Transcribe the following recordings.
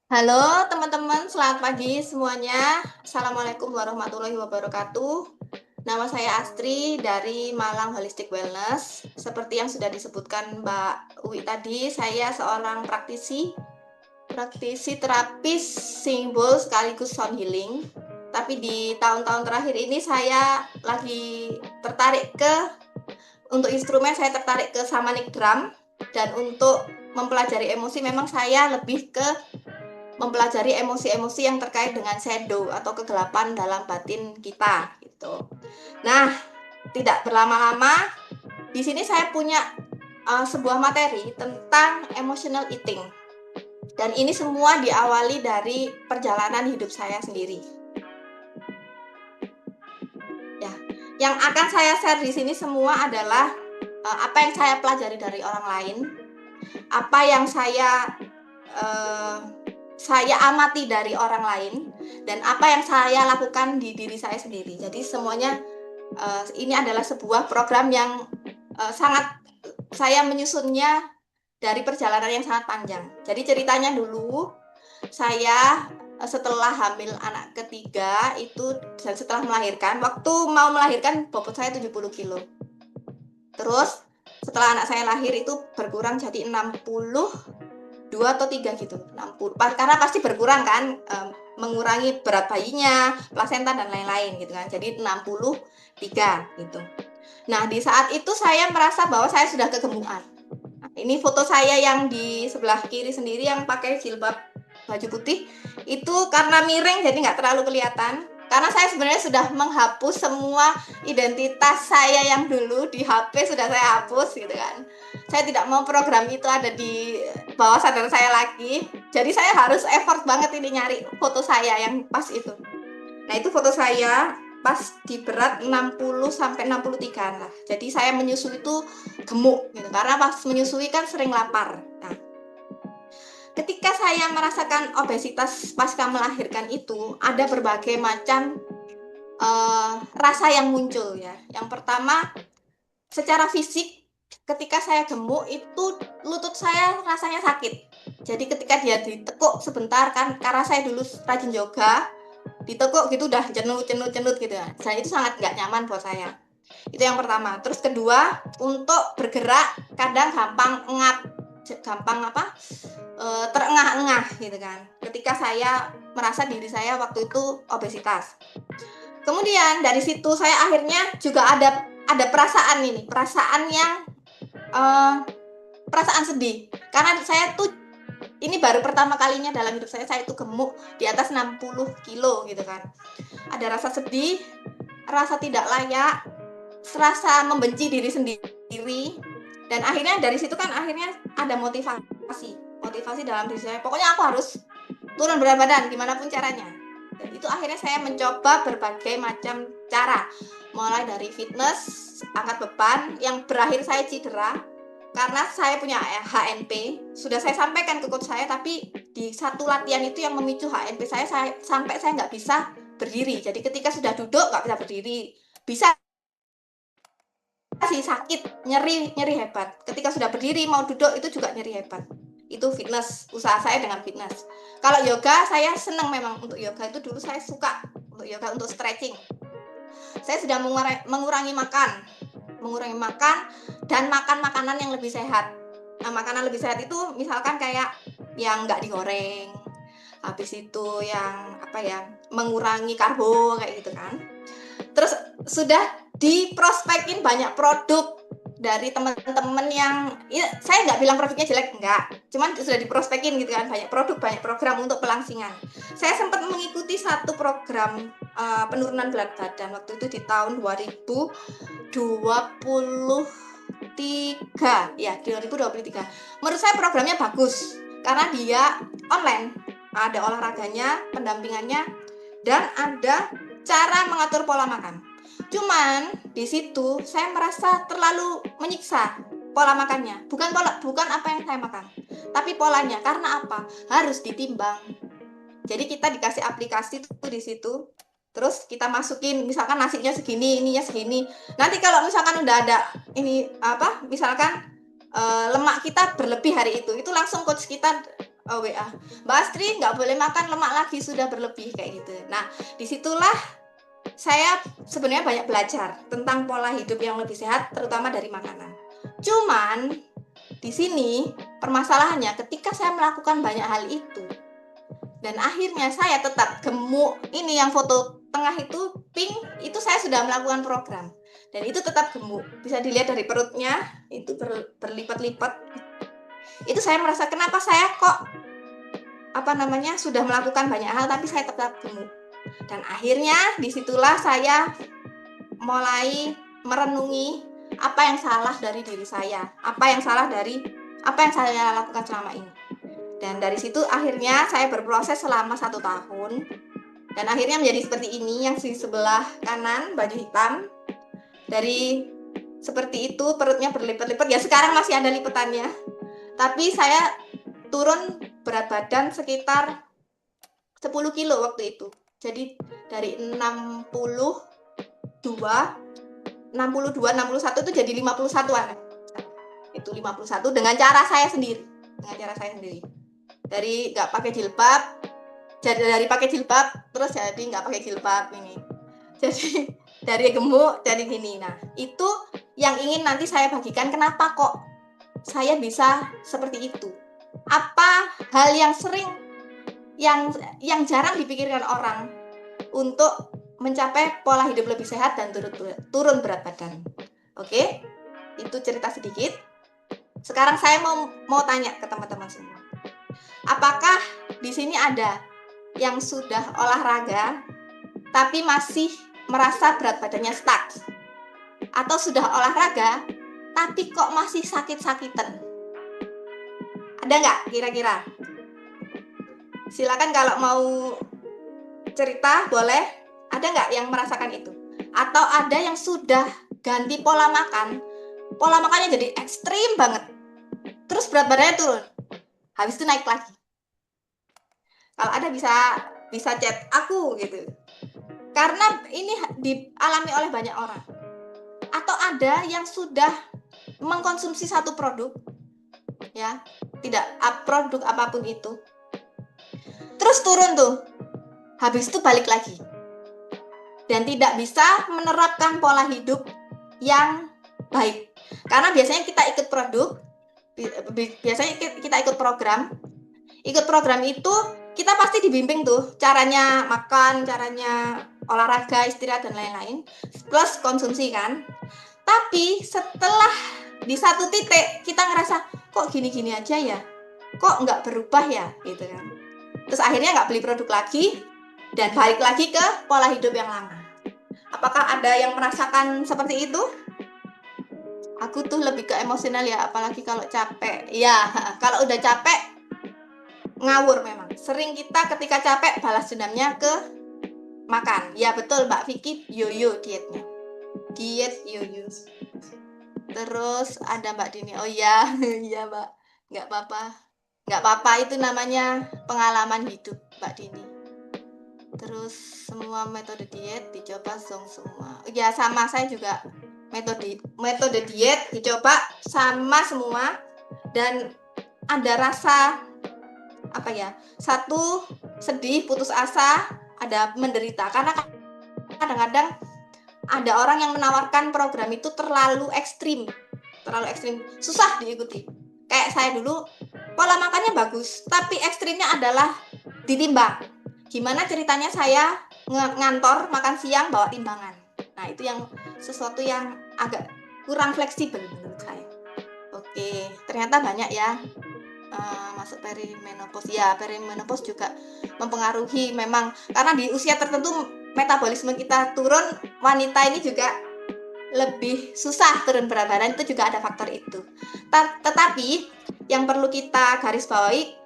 Halo teman-teman, selamat pagi semuanya. Assalamualaikum warahmatullahi wabarakatuh. Nama saya Astri dari Malang Holistic Wellness. Seperti yang sudah disebutkan Mbak Uwi tadi, saya seorang praktisi terapis simbol sekaligus sound healing. Tapi di tahun-tahun terakhir ini saya lagi tertarik untuk instrumen saya tertarik ke shamanic drum, dan untuk mempelajari emosi memang saya lebih ke mempelajari emosi-emosi yang terkait dengan shadow atau kegelapan dalam batin kita gitu. Nah, tidak berlama-lama di sini saya punya sebuah materi tentang emotional eating. Dan ini semua diawali dari perjalanan hidup saya sendiri. Ya, yang akan saya share di sini semua adalah apa yang saya pelajari dari orang lain, apa yang saya amati dari orang lain, dan apa yang saya lakukan di diri saya sendiri. Jadi semuanya ini adalah sebuah program yang sangat saya menyusunnya dari perjalanan yang sangat panjang. Jadi ceritanya dulu, saya setelah hamil anak ketiga itu dan setelah melahirkan, waktu mau melahirkan bobot saya 70 kilo. Terus setelah anak saya lahir itu berkurang jadi 62 atau 3 gitu, 60. Karena pasti berkurang kan, mengurangi berat bayinya, plasenta dan lain-lain gitu kan. Jadi 63 gitu. Nah, di saat itu saya merasa bahwa saya sudah kegemukan. Nah, ini foto saya yang di sebelah kiri sendiri yang pakai jilbab baju putih. Itu karena miring jadi nggak terlalu kelihatan. Karena saya sebenarnya sudah menghapus semua identitas saya yang dulu di HP, sudah saya hapus gitu kan. Saya tidak mau program itu ada di bawah sadar saya lagi. Jadi saya harus effort banget ini nyari foto saya yang pas itu. Nah, itu foto saya pas di berat 60 sampai 63 lah. Jadi saya menyusui itu gemuk gitu. Karena pas menyusui kan sering lapar. Nah, ketika saya merasakan obesitas pasca melahirkan itu, ada berbagai macam rasa yang muncul ya. Yang pertama, secara fisik, ketika saya gemuk itu lutut saya rasanya sakit. Jadi ketika dia ditekuk sebentar kan, karena saya dulu rajin yoga, ditekuk gitu udah cenut gitu ya. Dan itu sangat nggak nyaman buat saya. Itu yang pertama. Terus kedua, untuk bergerak kadang gampang terengah-engah gitu kan. Ketika saya merasa diri saya waktu itu obesitas. Kemudian dari situ saya akhirnya juga ada perasaan yang perasaan sedih. Karena saya tuh ini baru pertama kalinya dalam hidup saya itu gemuk di atas 60 kilo gitu kan. Ada rasa sedih, rasa tidak layak, rasa membenci diri sendiri, dan akhirnya dari situ kan akhirnya ada motivasi dalam diri saya. Pokoknya aku harus turun berat badan gimana pun caranya. Dan itu akhirnya saya mencoba berbagai macam cara, mulai dari fitness, angkat beban, yang berakhir saya cedera karena saya punya HNP. Sudah saya sampaikan ke coach saya, tapi di satu latihan itu yang memicu HNP saya sampai saya nggak bisa berdiri. Jadi ketika sudah duduk nggak bisa berdiri, bisa sih sakit, nyeri hebat. Ketika sudah berdiri mau duduk itu juga nyeri hebat. Itu fitness, usaha saya dengan fitness. Kalau yoga, saya senang memang untuk yoga. Itu dulu saya suka untuk yoga, untuk stretching. Saya sudah mengurangi makan dan makan makanan yang lebih sehat. Nah, makanan lebih sehat itu misalkan kayak yang nggak digoreng, habis itu yang mengurangi karbo kayak gitu kan. Terus sudah diprospekin banyak produk dari teman-teman yang ya, saya nggak bilang produknya jelek, enggak, cuman sudah diprospekin gitu kan, banyak produk, banyak program untuk pelangsingan. Saya sempat mengikuti satu program penurunan berat badan waktu itu di tahun 2023 ya, di 2023. Menurut saya programnya bagus karena dia online, ada olahraganya, pendampingannya, dan ada cara mengatur pola makan. Cuman di situ saya merasa terlalu menyiksa pola makannya. Bukan apa yang saya makan, tapi polanya. Karena apa? Harus ditimbang. Jadi kita dikasih aplikasi tuh di situ. Terus kita masukin misalkan nasinya segini, ininya segini. Nanti kalau misalkan udah ada misalkan lemak kita berlebih hari itu langsung coach kita Oh WA, Mbak Astri nggak boleh makan lemak lagi, sudah berlebih kayak gitu. Nah, disitulah saya sebenarnya banyak belajar tentang pola hidup yang lebih sehat, terutama dari makanan. Cuman di sini permasalahannya ketika saya melakukan banyak hal itu dan akhirnya saya tetap gemuk. Ini yang foto tengah itu pink, itu saya sudah melakukan program dan itu tetap gemuk. Bisa dilihat dari perutnya itu berlipat-lipat. Itu saya merasa kenapa saya kok sudah melakukan banyak hal tapi saya tetap gemuk. Dan akhirnya disitulah saya mulai merenungi apa yang salah dari diri saya, apa yang saya lakukan selama ini. Dan dari situ akhirnya saya berproses selama 1 tahun dan akhirnya menjadi seperti ini. Yang di sebelah kanan baju hitam, dari seperti itu perutnya berlipat-lipat, ya sekarang masih ada lipatannya, tapi saya turun berat badan sekitar 10 kilo waktu itu. Jadi dari 61 itu jadi 51-an. Itu 51 dengan cara saya sendiri. Dari nggak pakai jilbab, dari pakai jilbab terus jadi nggak pakai jilbab ini. Jadi dari gemuk jadi gini. Nah, itu yang ingin nanti saya bagikan, kenapa kok saya bisa seperti itu. Apa hal yang sering yang jarang dipikirkan orang untuk mencapai pola hidup lebih sehat dan turun berat badan. Oke, itu cerita sedikit. Sekarang saya mau tanya ke teman-teman semua. Apakah di sini ada yang sudah olahraga tapi masih merasa berat badannya stuck? Atau sudah olahraga tapi kok masih sakit-sakitan? Ada nggak kira-kira? Silakan kalau mau cerita boleh. Ada nggak yang merasakan itu? Atau ada yang sudah ganti pola makannya jadi ekstrim banget, terus berat badannya turun, habis itu naik lagi? Kalau ada bisa chat aku gitu, karena ini dialami oleh banyak orang. Atau ada yang sudah mengkonsumsi satu produk, ya, tidak produk apapun itu, terus turun tuh, habis itu balik lagi dan tidak bisa menerapkan pola hidup yang baik. Karena biasanya kita ikut program itu kita pasti dibimbing tuh caranya makan, caranya olahraga, istirahat dan lain-lain, plus konsumsi kan. Tapi setelah di satu titik kita ngerasa kok gini-gini aja ya, kok nggak berubah ya gitu kan. Terus akhirnya nggak beli produk lagi dan balik lagi ke pola hidup yang lama. Apakah ada yang merasakan seperti itu? Aku tuh lebih ke emosional ya, apalagi kalau capek. Ya, kalau udah capek ngawur memang. Sering kita ketika capek balas dendamnya ke makan. Ya betul Mbak Vicky, yoyo dietnya. Diet yoyo. Terus ada Mbak Dini. Oh iya, iya Mbak. Nggak apa-apa, itu namanya pengalaman hidup Mbak Dini. Terus semua metode diet dicoba semua. Ya sama, saya juga metode diet dicoba sama semua, dan ada rasa satu sedih, putus asa, ada menderita karena kadang-kadang ada orang yang menawarkan program itu terlalu ekstrim, susah diikuti. Kayak saya dulu pola makannya bagus, tapi ekstrimnya adalah ditimbang. Gimana ceritanya saya ngantor makan siang bawa timbangan. Nah, itu yang sesuatu yang agak kurang fleksibel menurut saya. Oke, ternyata banyak ya masuk perimenopause. Ya, perimenopause juga mempengaruhi memang, karena di usia tertentu metabolisme kita turun. Wanita ini juga lebih susah turun berat badan, itu juga ada faktor itu. Tetapi yang perlu kita garis bawahi,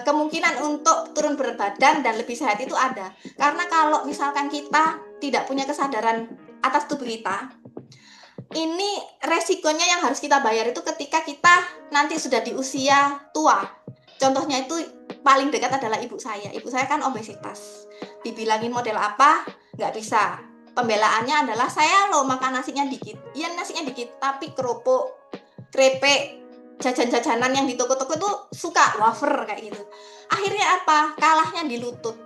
kemungkinan untuk turun berat badan dan lebih sehat itu ada. Karena kalau misalkan kita tidak punya kesadaran atas tubuh kita, ini resikonya yang harus kita bayar itu ketika kita nanti sudah di usia tua. Contohnya itu paling dekat adalah ibu saya. Ibu saya kan obesitas. Dibilangin model apa, nggak bisa. Pembelaannya adalah saya loh makan nasinya dikit. Iya nasinya dikit, tapi kerupuk, krepek, jajan-jajanan yang di toko-toko itu suka wafer kayak gitu. Akhirnya apa? Kalahnya di lutut,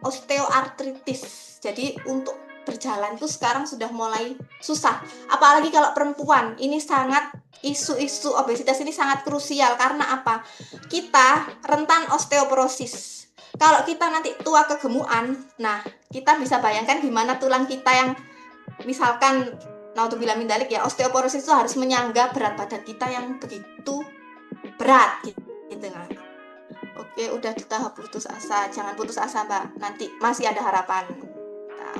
osteoartritis. Jadi untuk berjalan itu sekarang sudah mulai susah. Apalagi kalau perempuan, ini sangat isu-isu obesitas ini sangat krusial karena apa? Kita rentan osteoporosis. Kalau kita nanti tua kegemukan, nah kita bisa bayangkan gimana tulang kita yang misalkan naudzubillah min dzalik ya, osteoporosis itu harus menyangga berat badan kita yang begitu berat gitu kan. Oke, udah di tahap putus asa. Jangan putus asa, Mbak. Nanti masih ada harapan. Nah,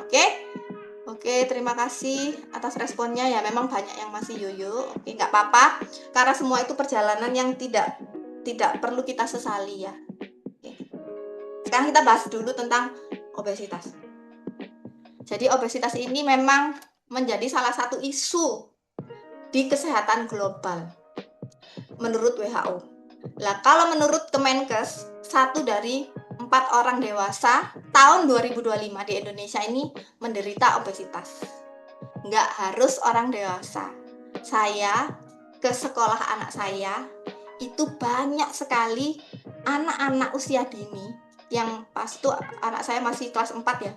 oke, terima kasih atas responnya ya. Memang banyak yang masih yoyo. Oke, nggak apa-apa. Karena semua itu perjalanan yang tidak perlu kita sesali ya. Oke. Sekarang kita bahas dulu tentang obesitas. Jadi obesitas ini memang menjadi salah satu isu di kesehatan global menurut WHO. Lah kalau menurut Kemenkes, 1 dari 4 orang dewasa tahun 2025 di Indonesia ini menderita obesitas. Nggak harus orang dewasa. Saya ke sekolah anak saya, itu banyak sekali anak-anak usia dini yang pas itu anak saya masih kelas 4 ya,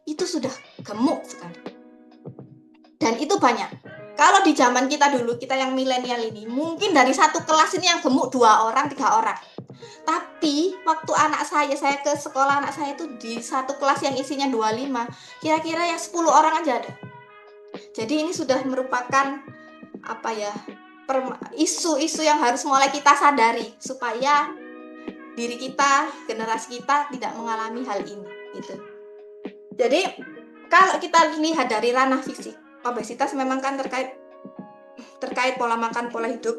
itu sudah gemuk sekali. Dan itu banyak. Kalau di zaman kita dulu, kita yang milenial ini, mungkin dari satu kelas ini yang gemuk 2 orang, 3 orang. Tapi waktu anak saya ke sekolah anak saya itu di satu kelas yang isinya 25, kira-kira yang 10 orang aja ada. Jadi ini sudah merupakan apa ya, isu-isu yang harus mulai kita sadari supaya diri kita, generasi kita tidak mengalami hal ini gitu. Jadi kalau kita lihat dari ranah fisik, obesitas memang kan terkait pola makan, pola hidup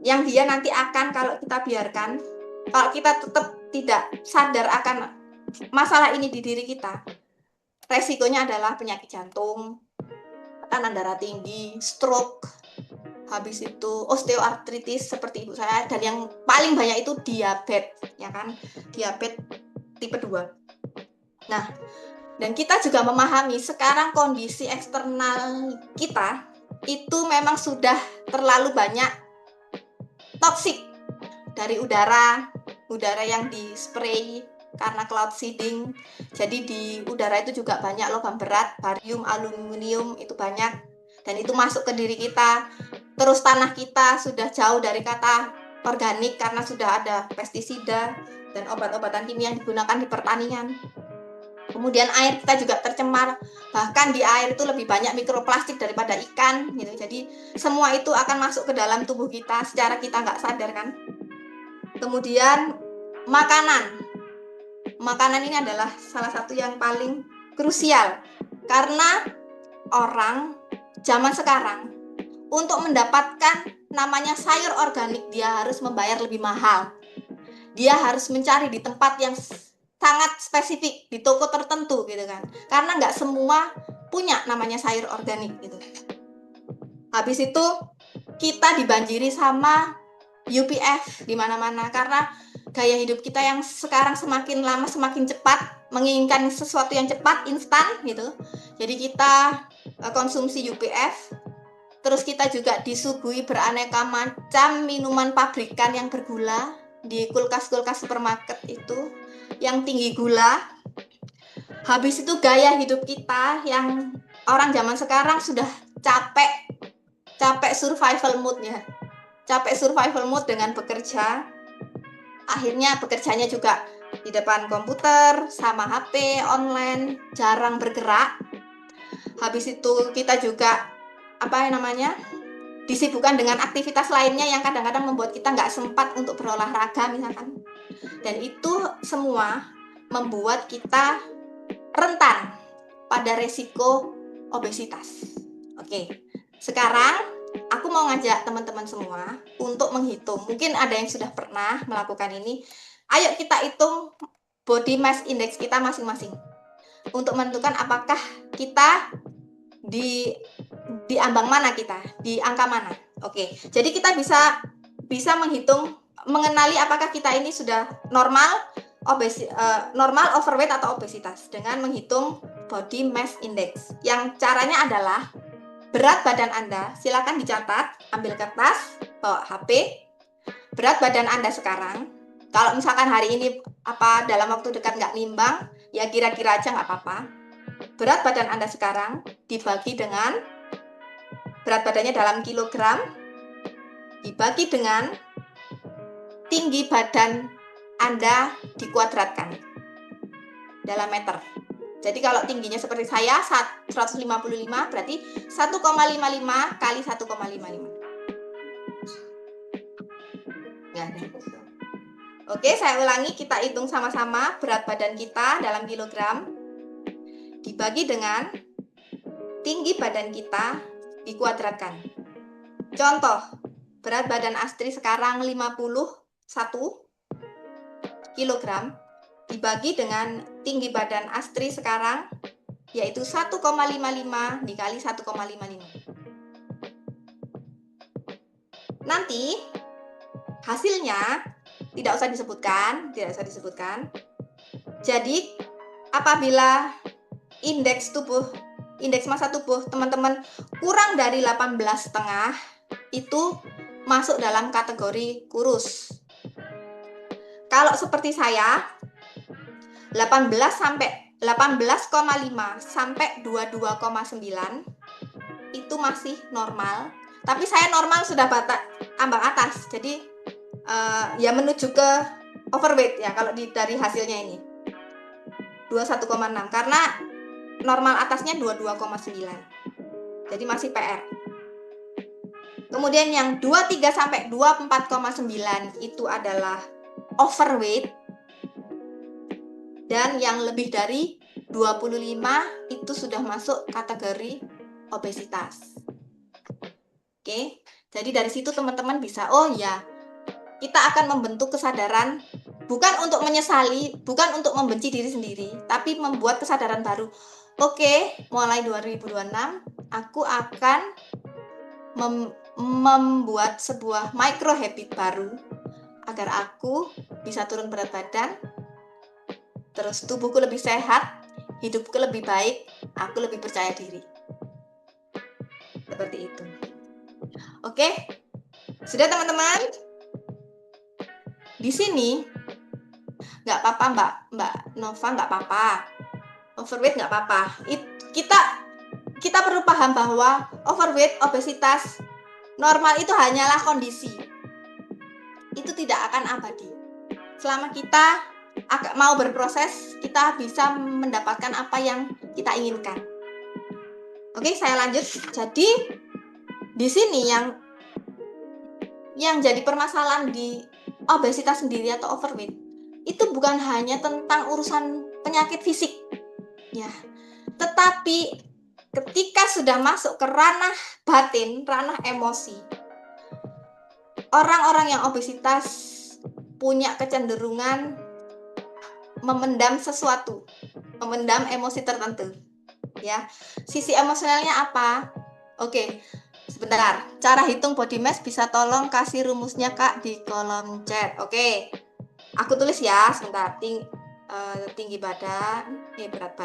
yang dia nanti akan kalau kita biarkan, kalau kita tetap tidak sadar akan masalah ini di diri kita, resikonya adalah penyakit jantung, tekanan darah tinggi, stroke, habis itu osteoartritis seperti ibu saya, dan yang paling banyak itu diabetes, ya kan, diabetes tipe 2. Nah, dan kita juga memahami sekarang kondisi eksternal kita itu memang sudah terlalu banyak toksik dari udara yang di spray karena cloud seeding. Jadi di udara itu juga banyak logam berat, barium, aluminium itu banyak, dan itu masuk ke diri kita. Terus tanah kita sudah jauh dari kata organik karena sudah ada pestisida dan obat-obatan kimia yang digunakan di pertanian. Kemudian air kita juga tercemar, bahkan di air itu lebih banyak mikroplastik daripada ikan gitu. Jadi semua itu akan masuk ke dalam tubuh kita secara kita nggak sadar kan. Kemudian makanan ini adalah salah satu yang paling krusial karena orang zaman sekarang untuk mendapatkan namanya sayur organik dia harus membayar lebih mahal. Dia harus mencari di tempat yang sangat spesifik, di toko tertentu gitu kan, karena nggak semua punya namanya sayur organik gitu. Habis itu kita dibanjiri sama UPF di mana-mana karena gaya hidup kita yang sekarang semakin lama semakin cepat, menginginkan sesuatu yang cepat, instan gitu. Jadi kita konsumsi UPF. Terus kita juga disuguhi beraneka macam minuman pabrikan yang bergula di kulkas-kulkas supermarket itu yang tinggi gula. Habis itu gaya hidup kita yang orang zaman sekarang sudah capek survival mood ya. Capek survival mood dengan bekerja. Akhirnya bekerjanya juga di depan komputer sama HP online, jarang bergerak. Habis itu kita juga disibukkan dengan aktivitas lainnya yang kadang-kadang membuat kita nggak sempat untuk berolahraga misalkan. Dan itu semua membuat kita rentan pada resiko obesitas. Oke, sekarang aku mau ngajak teman-teman semua untuk menghitung. Mungkin ada yang sudah pernah melakukan ini. Ayo kita hitung body mass index kita masing-masing untuk menentukan apakah kita di ambang mana, kita di angka mana. Oke, jadi kita bisa menghitung, mengenali apakah kita ini sudah normal overweight atau obesitas dengan menghitung body mass index. Yang caranya adalah berat badan Anda, silakan dicatat, ambil kertas, bawa HP, berat badan Anda sekarang, kalau misalkan hari ini dalam waktu dekat nggak nimbang, ya kira-kira aja nggak apa-apa. Berat badan Anda sekarang dibagi dengan berat badannya dalam kilogram, dibagi dengan tinggi badan Anda dikuadratkan dalam meter. Jadi kalau tingginya seperti saya 155, berarti 1,55 kali 1,55. Oke, saya ulangi, kita hitung sama-sama berat badan kita dalam kilogram dibagi dengan tinggi badan kita dikuadratkan. Contoh, berat badan Astri sekarang 51 kilogram dibagi dengan tinggi badan Astri sekarang yaitu 1,55 dikali 1,55. Nanti hasilnya tidak usah disebutkan. Jadi apabila indeks massa tubuh teman-teman kurang dari 18,5 itu masuk dalam kategori kurus. Kalau seperti saya 18,5 sampai 22,9 itu masih normal. Tapi saya normal sudah ambang atas. Jadi ya menuju ke overweight ya kalau dari hasilnya ini. 21,6 karena normal atasnya 22,9. Jadi masih PR. Kemudian yang 23 sampai 24,9 itu adalah overweight. Dan yang lebih dari 25 itu sudah masuk kategori obesitas. Oke, jadi dari situ teman-teman bisa, oh ya, kita akan membentuk kesadaran, bukan untuk menyesali, bukan untuk membenci diri sendiri, tapi membuat kesadaran baru. Oke, mulai 2026, aku akan membuat sebuah micro habit baru, agar aku bisa turun berat badan, terus tubuhku lebih sehat, hidupku lebih baik, aku lebih percaya diri. Seperti itu. Oke, sudah teman-teman? Di sini nggak apa-apa Mbak Nova, nggak apa-apa. Overweight nggak apa-apa. Kita perlu paham bahwa overweight, obesitas, normal itu hanyalah kondisi. Itu tidak akan abadi. Selama kita mau berproses, kita bisa mendapatkan apa yang kita inginkan. Oke, saya lanjut. Jadi di sini yang jadi permasalahan di obesitas sendiri atau overweight itu bukan hanya tentang urusan penyakit fisik, ya, tetapi ketika sudah masuk ke ranah batin, ranah emosi, orang-orang yang obesitas punya kecenderungan memendam sesuatu, memendam emosi tertentu, ya. Sisi emosionalnya apa? Oke, sebentar. Cara hitung body mass bisa tolong kasih rumusnya Kak di kolom chat. Oke, aku tulis ya, sebentar. Tinggi badan, berat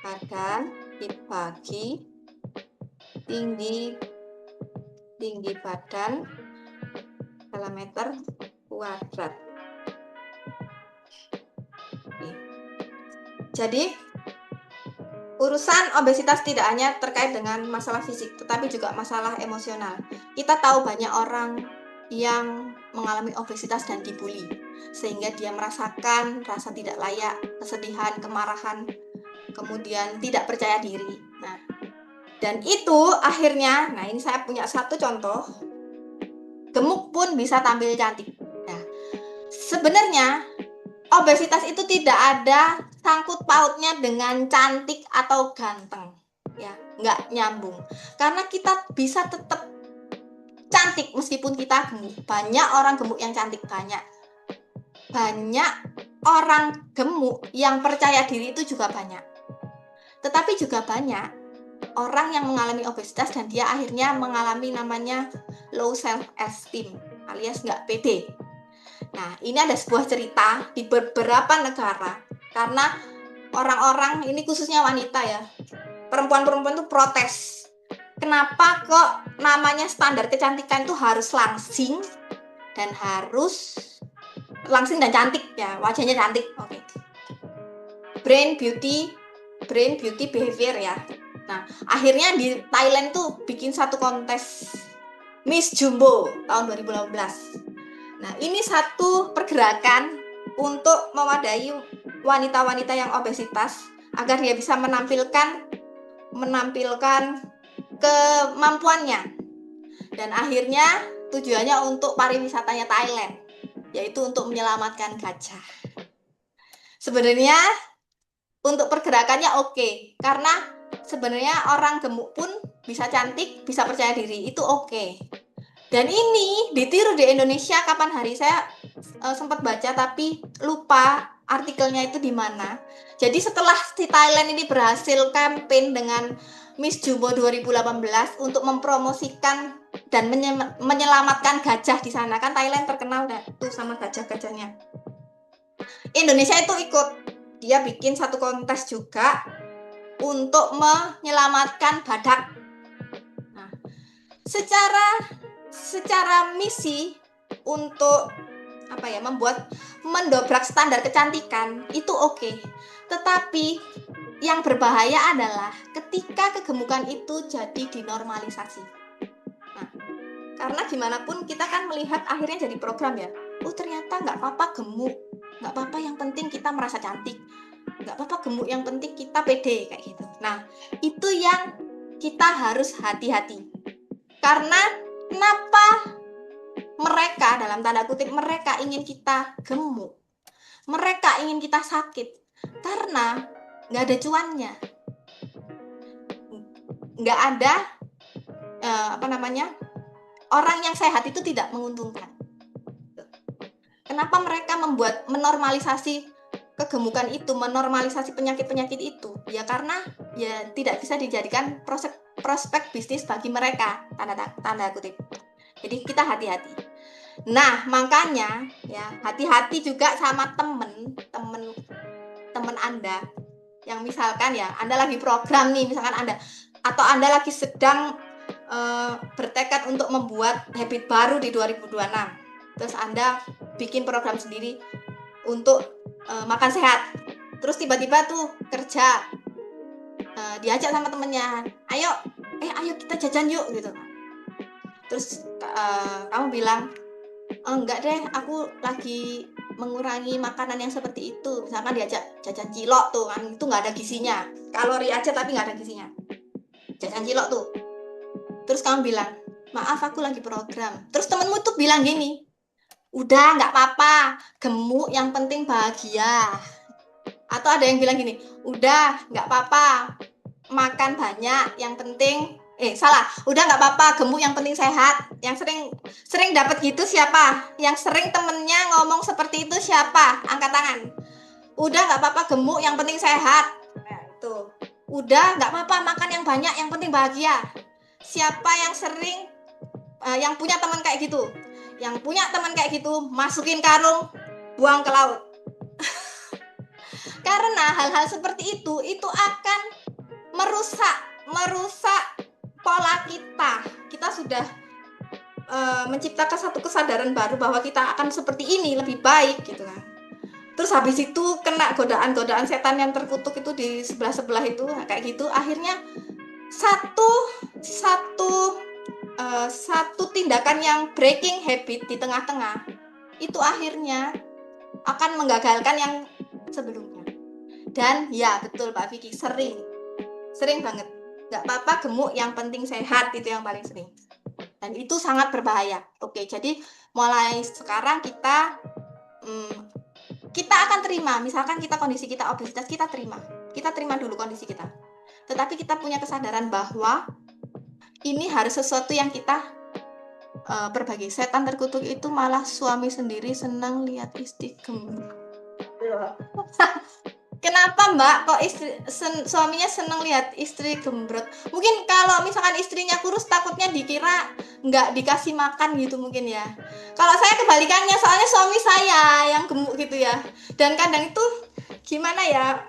badan dibagi tinggi badan dalam meter kuadrat. Jadi urusan obesitas tidak hanya terkait dengan masalah fisik, tetapi juga masalah emosional. Kita tahu banyak orang yang mengalami obesitas dan dibully, sehingga dia merasakan rasa tidak layak, kesedihan, kemarahan, kemudian tidak percaya diri. Nah, dan itu akhirnya, ini saya punya satu contoh, gemuk pun bisa tampil cantik. Nah, sebenarnya obesitas itu tidak ada sangkut pautnya dengan cantik atau ganteng, ya, nggak nyambung. Karena kita bisa tetap cantik meskipun kita gemuk. Banyak orang gemuk yang cantik, banyak orang gemuk yang percaya diri itu juga banyak. Tetapi juga banyak orang yang mengalami obesitas dan dia akhirnya mengalami namanya low self esteem alias nggak pede. Nah, ini ada sebuah cerita di beberapa negara, karena orang-orang ini khususnya wanita ya, perempuan-perempuan itu protes. Kenapa kok namanya standar kecantikan itu harus langsing, dan harus langsing dan cantik ya, wajahnya cantik. Oke. Brain beauty behavior ya. Nah, akhirnya di Thailand tuh bikin satu kontes Miss Jumbo tahun 2018. Nah, ini satu pergerakan untuk mewadai wanita-wanita yang obesitas agar dia bisa menampilkan kemampuannya. Dan akhirnya tujuannya untuk pariwisatanya Thailand, yaitu untuk menyelamatkan gajah. Sebenarnya untuk pergerakannya oke, karena sebenarnya orang gemuk pun bisa cantik, bisa percaya diri, itu oke. Dan ini ditiru di Indonesia kapan hari, saya sempat baca tapi lupa artikelnya itu di mana. Jadi setelah si Thailand ini berhasil campaign dengan Miss Jumbo 2018 untuk mempromosikan dan menyelamatkan gajah di sana, kan Thailand terkenal tuh sama gajah-gajahnya. Indonesia itu ikut, dia bikin satu kontes juga untuk menyelamatkan badak. Nah, secara misi untuk mendobrak standar kecantikan itu oke. Tetapi yang berbahaya adalah ketika kegemukan itu jadi dinormalisasi. Nah, karena gimana pun kita kan melihat akhirnya jadi program ya. Oh, ternyata nggak apa-apa gemuk, nggak apa-apa, yang penting kita merasa cantik. Nggak apa-apa gemuk, yang penting kita pede, kayak gitu. Nah, itu yang kita harus hati-hati. Karena kenapa mereka, dalam tanda kutip, mereka ingin kita gemuk, mereka ingin kita sakit, karena nggak ada cuannya, nggak ada orang yang sehat itu tidak menguntungkan. Kenapa mereka menormalisasi kegemukan itu, menormalisasi penyakit-penyakit itu? Ya karena ya tidak bisa dijadikan prospek bisnis bagi mereka, tanda kutip. Jadi kita hati-hati. Nah, makanya ya hati-hati juga sama temen Anda yang misalkan ya Anda lagi program nih, misalkan Anda lagi sedang bertekad untuk membuat habit baru di 2026. Terus Anda bikin program sendiri untuk makan sehat. Terus tiba-tiba tuh kerja diajak sama temennya, ayo kita jajan yuk gitu. Terus kamu bilang, enggak deh, aku lagi mengurangi makanan yang seperti itu. Misalkan diajak jajan cilok tuh kan, itu nggak ada gizinya, kalori aja tapi nggak ada gizinya, jajan cilok tuh. Terus kamu bilang, maaf aku lagi program. Terus temenmu tuh bilang gini, udah nggak apa-apa, gemuk yang penting bahagia. Atau ada yang bilang gini, udah nggak apa-apa, makan banyak yang penting udah nggak apa-apa, gemuk yang penting sehat. Yang sering dapat gitu siapa? Yang sering temennya ngomong seperti itu siapa? Angkat tangan. Udah nggak apa-apa, gemuk yang penting sehat. Nah, itu. Udah nggak apa-apa, makan yang banyak yang penting bahagia. Siapa yang sering yang punya teman kayak gitu? Yang punya teman kayak gitu, masukin karung, buang ke laut. Karena hal-hal seperti itu akan merusak pola kita. Kita sudah menciptakan satu kesadaran baru bahwa kita akan seperti ini, lebih baik gitu kan. Terus habis itu kena godaan setan yang terkutuk itu di sebelah itu kayak gitu. Akhirnya satu tindakan yang breaking habit di tengah-tengah itu akhirnya akan menggagalkan yang sebelumnya. Dan ya betul Pak Vicky, sering banget. Nggak apa-apa gemuk, yang penting sehat, itu yang paling sering. Dan itu sangat berbahaya. Oke, jadi mulai sekarang kita akan terima, misalkan kondisi kita obesitas, kita terima dulu kondisi kita. Tetapi kita punya kesadaran bahwa ini harus sesuatu yang kita berbagi. Setan terkutuk itu malah suami sendiri senang lihat istri gemuk. Kenapa Mbak kok suaminya seneng lihat istri gembrot? Mungkin kalau misalkan istrinya kurus takutnya dikira nggak dikasih makan gitu mungkin ya. Kalau saya kebalikannya, soalnya suami saya yang gemuk gitu ya. Dan kadang itu gimana ya,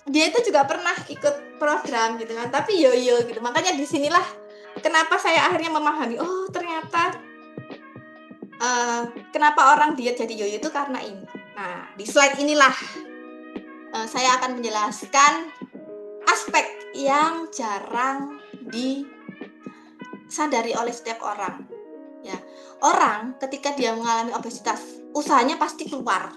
dia itu juga pernah ikut program gitu kan, tapi yo gitu. Makanya disinilah kenapa saya akhirnya memahami, oh ternyata Kenapa orang diet jadi yoyo itu karena ini. Nah, di slide inilah saya akan menjelaskan aspek yang jarang disadari oleh setiap orang. Ya, orang ketika dia mengalami obesitas, usahanya pasti keluar.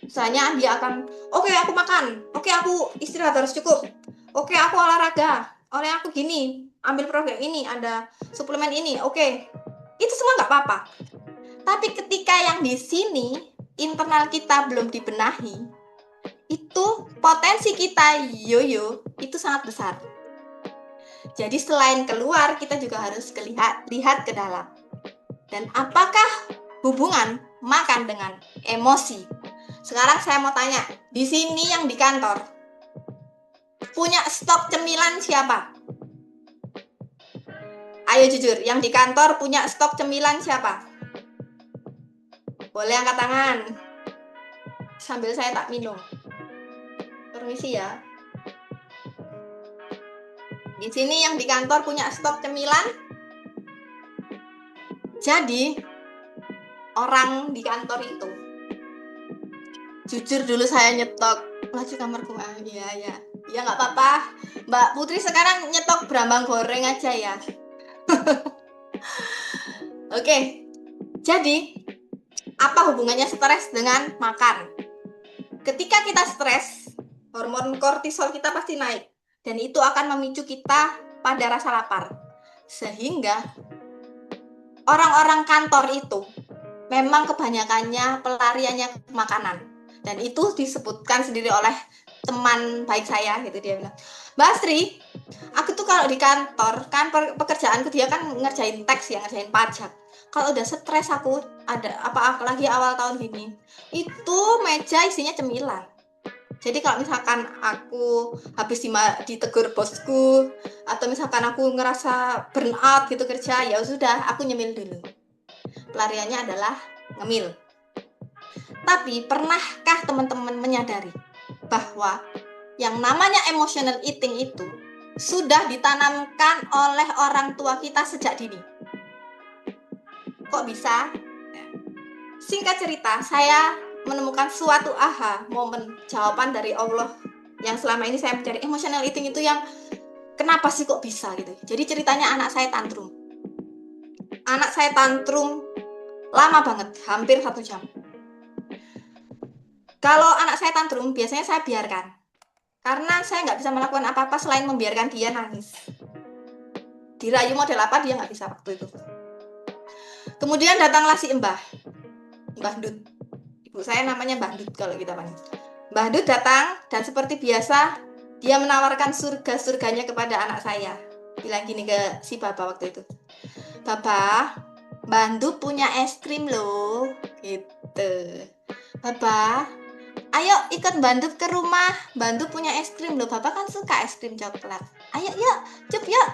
Usahanya dia akan, oke, aku makan, oke, aku istirahat harus cukup, oke, aku olahraga, oleh aku gini, ambil program ini, ada suplemen ini, oke, itu semua nggak apa-apa. Tapi ketika yang di sini internal kita belum dibenahi, itu potensi kita yoyo itu sangat besar. Jadi selain keluar, kita juga harus lihat ke dalam. Dan apakah hubungan makan dengan emosi? Sekarang saya mau tanya, di sini yang di kantor punya stok cemilan siapa? Ayo jujur, yang di kantor punya stok cemilan siapa? Boleh angkat tangan. Sambil saya tak minum. Permisi ya. Di sini yang di kantor punya stok cemilan. Jadi orang di kantor itu, jujur dulu saya nyetok laju kamarku. Iya nggak apa-apa. Mbak Putri sekarang nyetok berambang goreng aja ya. Oke, jadi apa hubungannya stres dengan makan? Ketika kita stres, hormon kortisol kita pasti naik, dan itu akan memicu kita pada rasa lapar. Sehingga orang-orang kantor itu memang kebanyakannya pelariannya ke makanan, dan itu disebutkan sendiri oleh teman baik saya gitu. Dia bilang, Mbak Astri, aku tuh kalau di kantor kan pekerjaanku dia kan ngerjain teks ya, ngerjain pajak. Kalau udah stres aku ada apalagi awal tahun gini, itu meja isinya cemilan. Jadi kalau misalkan aku habis ditegur bosku, atau misalkan aku ngerasa burn out gitu kerja, ya sudah aku nyemil dulu. Pelariannya adalah ngemil. Tapi pernahkah teman-teman menyadari bahwa yang namanya emotional eating itu sudah ditanamkan oleh orang tua kita sejak dini? Kok bisa? Singkat cerita, saya menemukan suatu momen jawaban dari Allah yang selama ini saya mencari. Emotional eating itu yang kenapa sih kok bisa gitu. Jadi ceritanya anak saya tantrum. Anak saya tantrum lama banget, hampir 1 jam. Kalau anak saya tantrum, biasanya saya biarkan. Karena saya nggak bisa melakukan apa-apa selain membiarkan dia nangis. Dirayu model apa dia nggak bisa waktu itu. Kemudian datanglah si Mbah Dut. Ibu saya namanya Mbah Dut kalau kita panggil. Mbah Dut datang dan seperti biasa dia menawarkan surga-surganya kepada anak saya. Bilang gini ke si Bapak waktu itu, Bapak, Mbah Dut punya es krim loh, gitu. Bapak, ayo ikut Mbah Dut ke rumah, Mbah Dut punya es krim loh, Bapak kan suka es krim coklat. Ayo yuk,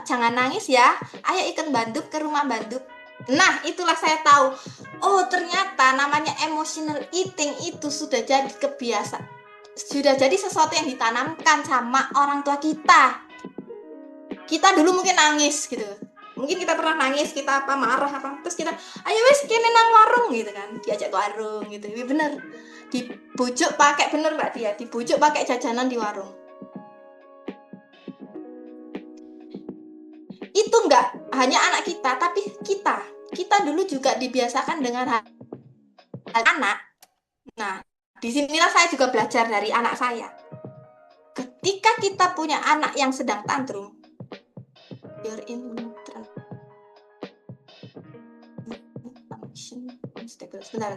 jangan nangis ya. Ayo ikut Mbah Dut ke rumah Mbah Dut. Nah, itulah saya tahu. Oh, ternyata namanya emotional eating itu sudah jadi kebiasaan. Sudah jadi sesuatu yang ditanamkan sama orang tua kita. Kita dulu mungkin nangis gitu. Mungkin kita pernah nangis, kita marah terus kita, ayo wes kene nang warung gitu kan. Diajak ke warung gitu. Ini bener. Dibujuk pakai bener Mbak dia, dibujuk pakai jajanan di warung. Itu enggak hanya anak kita, tapi kita dulu juga dibiasakan dengan anak. Nah, disinilah saya juga belajar dari anak saya. Ketika kita punya anak yang sedang tantrum, sebentar.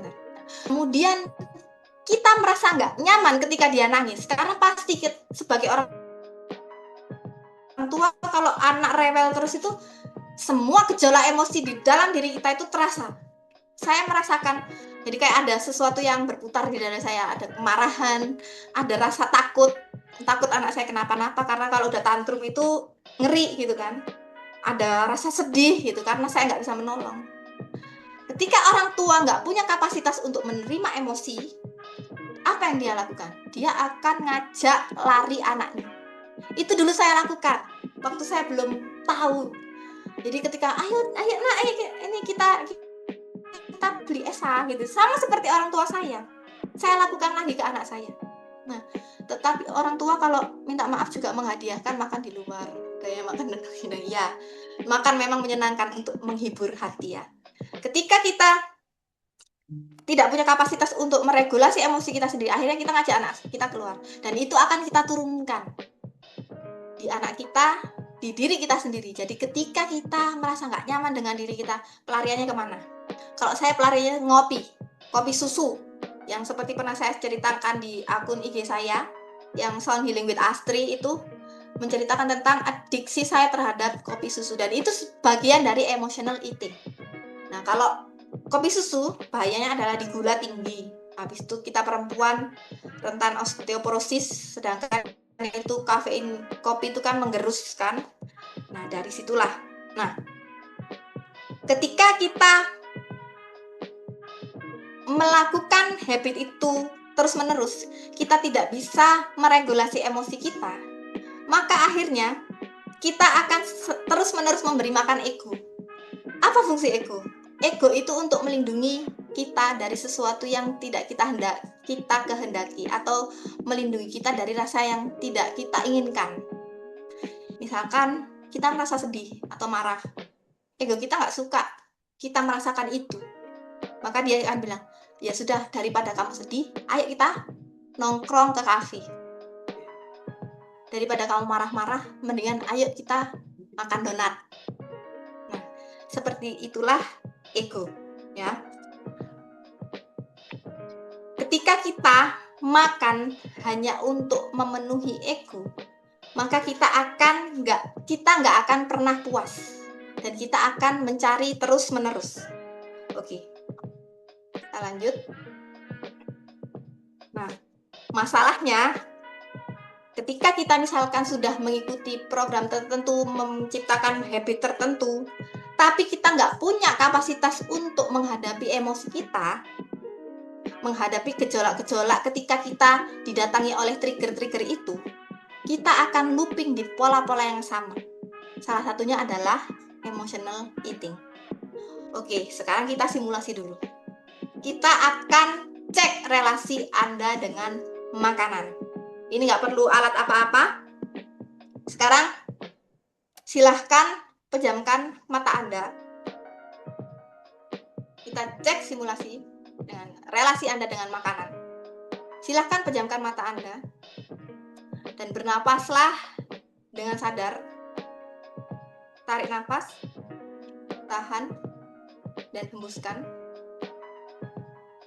Kemudian kita merasa nggak nyaman ketika dia nangis, karena pasti sebagai orang tua kalau anak rewel terus itu semua gejolak emosi di dalam diri kita itu terasa. Saya merasakan, jadi kayak ada sesuatu yang berputar di dada saya, ada kemarahan, ada rasa takut anak saya kenapa-napa, karena kalau udah tantrum itu ngeri gitu kan. Ada rasa sedih gitu karena saya nggak bisa menolong. Ketika orang tua nggak punya kapasitas untuk menerima emosi, apa yang dia lakukan? Dia akan ngajak lari anaknya. Itu dulu saya lakukan waktu saya belum tahu. Jadi ketika ayo nak, ini kita kita beli esa gitu, sama seperti orang tua saya lakukan lagi ke anak saya. Nah, tetapi orang tua kalau minta maaf juga menghadiahkan makan di luar, kayak makan ya, makan memang menyenangkan untuk menghibur hati ya. Ketika kita tidak punya kapasitas untuk meregulasi emosi kita sendiri, akhirnya kita ngajak anak kita keluar, dan itu akan kita turunkan di anak kita, di diri kita sendiri. Jadi ketika kita merasa nggak nyaman dengan diri kita, pelariannya kemana? Kalau saya pelariannya kopi susu, yang seperti pernah saya ceritakan di akun IG saya, yang Sound Healing with Astri itu menceritakan tentang adiksi saya terhadap kopi susu, dan itu bagian dari emotional eating. Nah, kalau kopi susu bahayanya adalah di gula tinggi. Habis itu kita perempuan rentan osteoporosis, sedangkan itu kafein kopi itu kan menggerus kan. Nah, dari situlah. Nah, ketika kita melakukan habit itu terus-menerus, kita tidak bisa meregulasi emosi kita, maka akhirnya kita akan terus-menerus memberi makan ego. Apa fungsi ego? Ego itu untuk melindungi kita dari sesuatu yang tidak kita kehendaki, atau melindungi kita dari rasa yang tidak kita inginkan. Misalkan kita merasa sedih atau marah, ego kita nggak suka kita merasakan itu, maka dia akan bilang, ya sudah, daripada kamu sedih, ayo kita nongkrong ke kafe. Daripada kamu marah-marah, mendingan ayo kita makan donat. Nah, seperti itulah ego, ya. Ketika kita makan hanya untuk memenuhi ego, maka kita nggak akan pernah puas, dan kita akan mencari terus-menerus. Oke, kita lanjut. Nah, masalahnya ketika kita misalkan sudah mengikuti program tertentu, menciptakan habit tertentu, tapi kita nggak punya kapasitas untuk menghadapi emosi kita, menghadapi gejolak-gejolak ketika kita didatangi oleh trigger-trigger itu, kita akan looping di pola-pola yang sama. Salah satunya adalah emotional eating. Oke, sekarang kita simulasi dulu. Kita akan cek relasi Anda dengan makanan. Ini nggak perlu alat apa-apa. Sekarang silahkan pejamkan mata Anda. Kita cek simulasi dengan relasi Anda dengan makanan. Silahkan pejamkan mata Anda dan bernapaslah dengan sadar. Tarik nafas, tahan, dan hembuskan.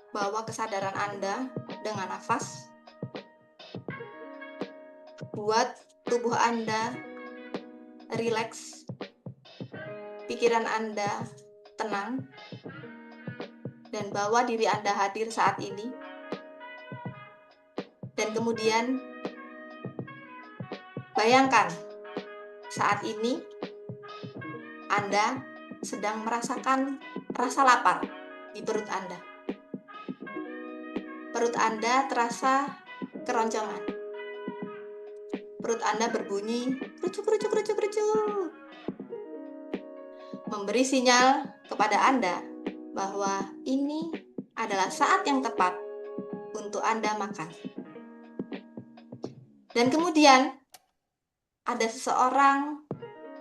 Bawa kesadaran Anda dengan nafas. Buat tubuh Anda rileks, pikiran Anda tenang, dan bawa diri Anda hadir saat ini. Dan kemudian bayangkan saat ini Anda sedang merasakan rasa lapar di perut Anda. Perut Anda terasa keroncongan. Perut Anda berbunyi kerucuk. Memberi sinyal kepada Anda bahwa ini adalah saat yang tepat untuk Anda makan. Dan kemudian ada seseorang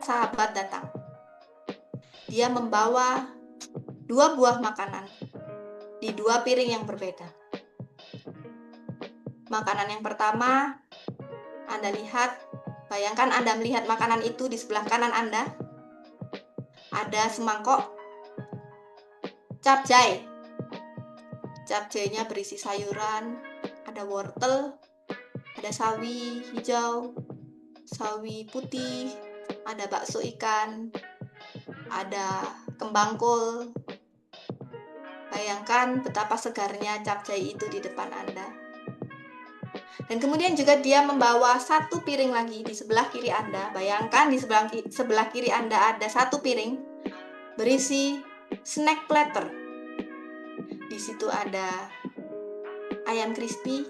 sahabat datang. Dia membawa 2 buah makanan di 2 piring yang berbeda. Makanan yang pertama, Anda lihat, bayangkan Anda melihat makanan itu di sebelah kanan Anda. Ada semangkok capcay. Capcaynya berisi sayuran, ada wortel, ada sawi hijau, sawi putih, ada bakso ikan, ada kembang kol. Bayangkan betapa segarnya capcay itu di depan Anda. Dan kemudian juga dia membawa 1 piring lagi di sebelah kiri Anda. Bayangkan di sebelah kiri Anda ada 1 piring berisi snack platter. Di situ ada ayam crispy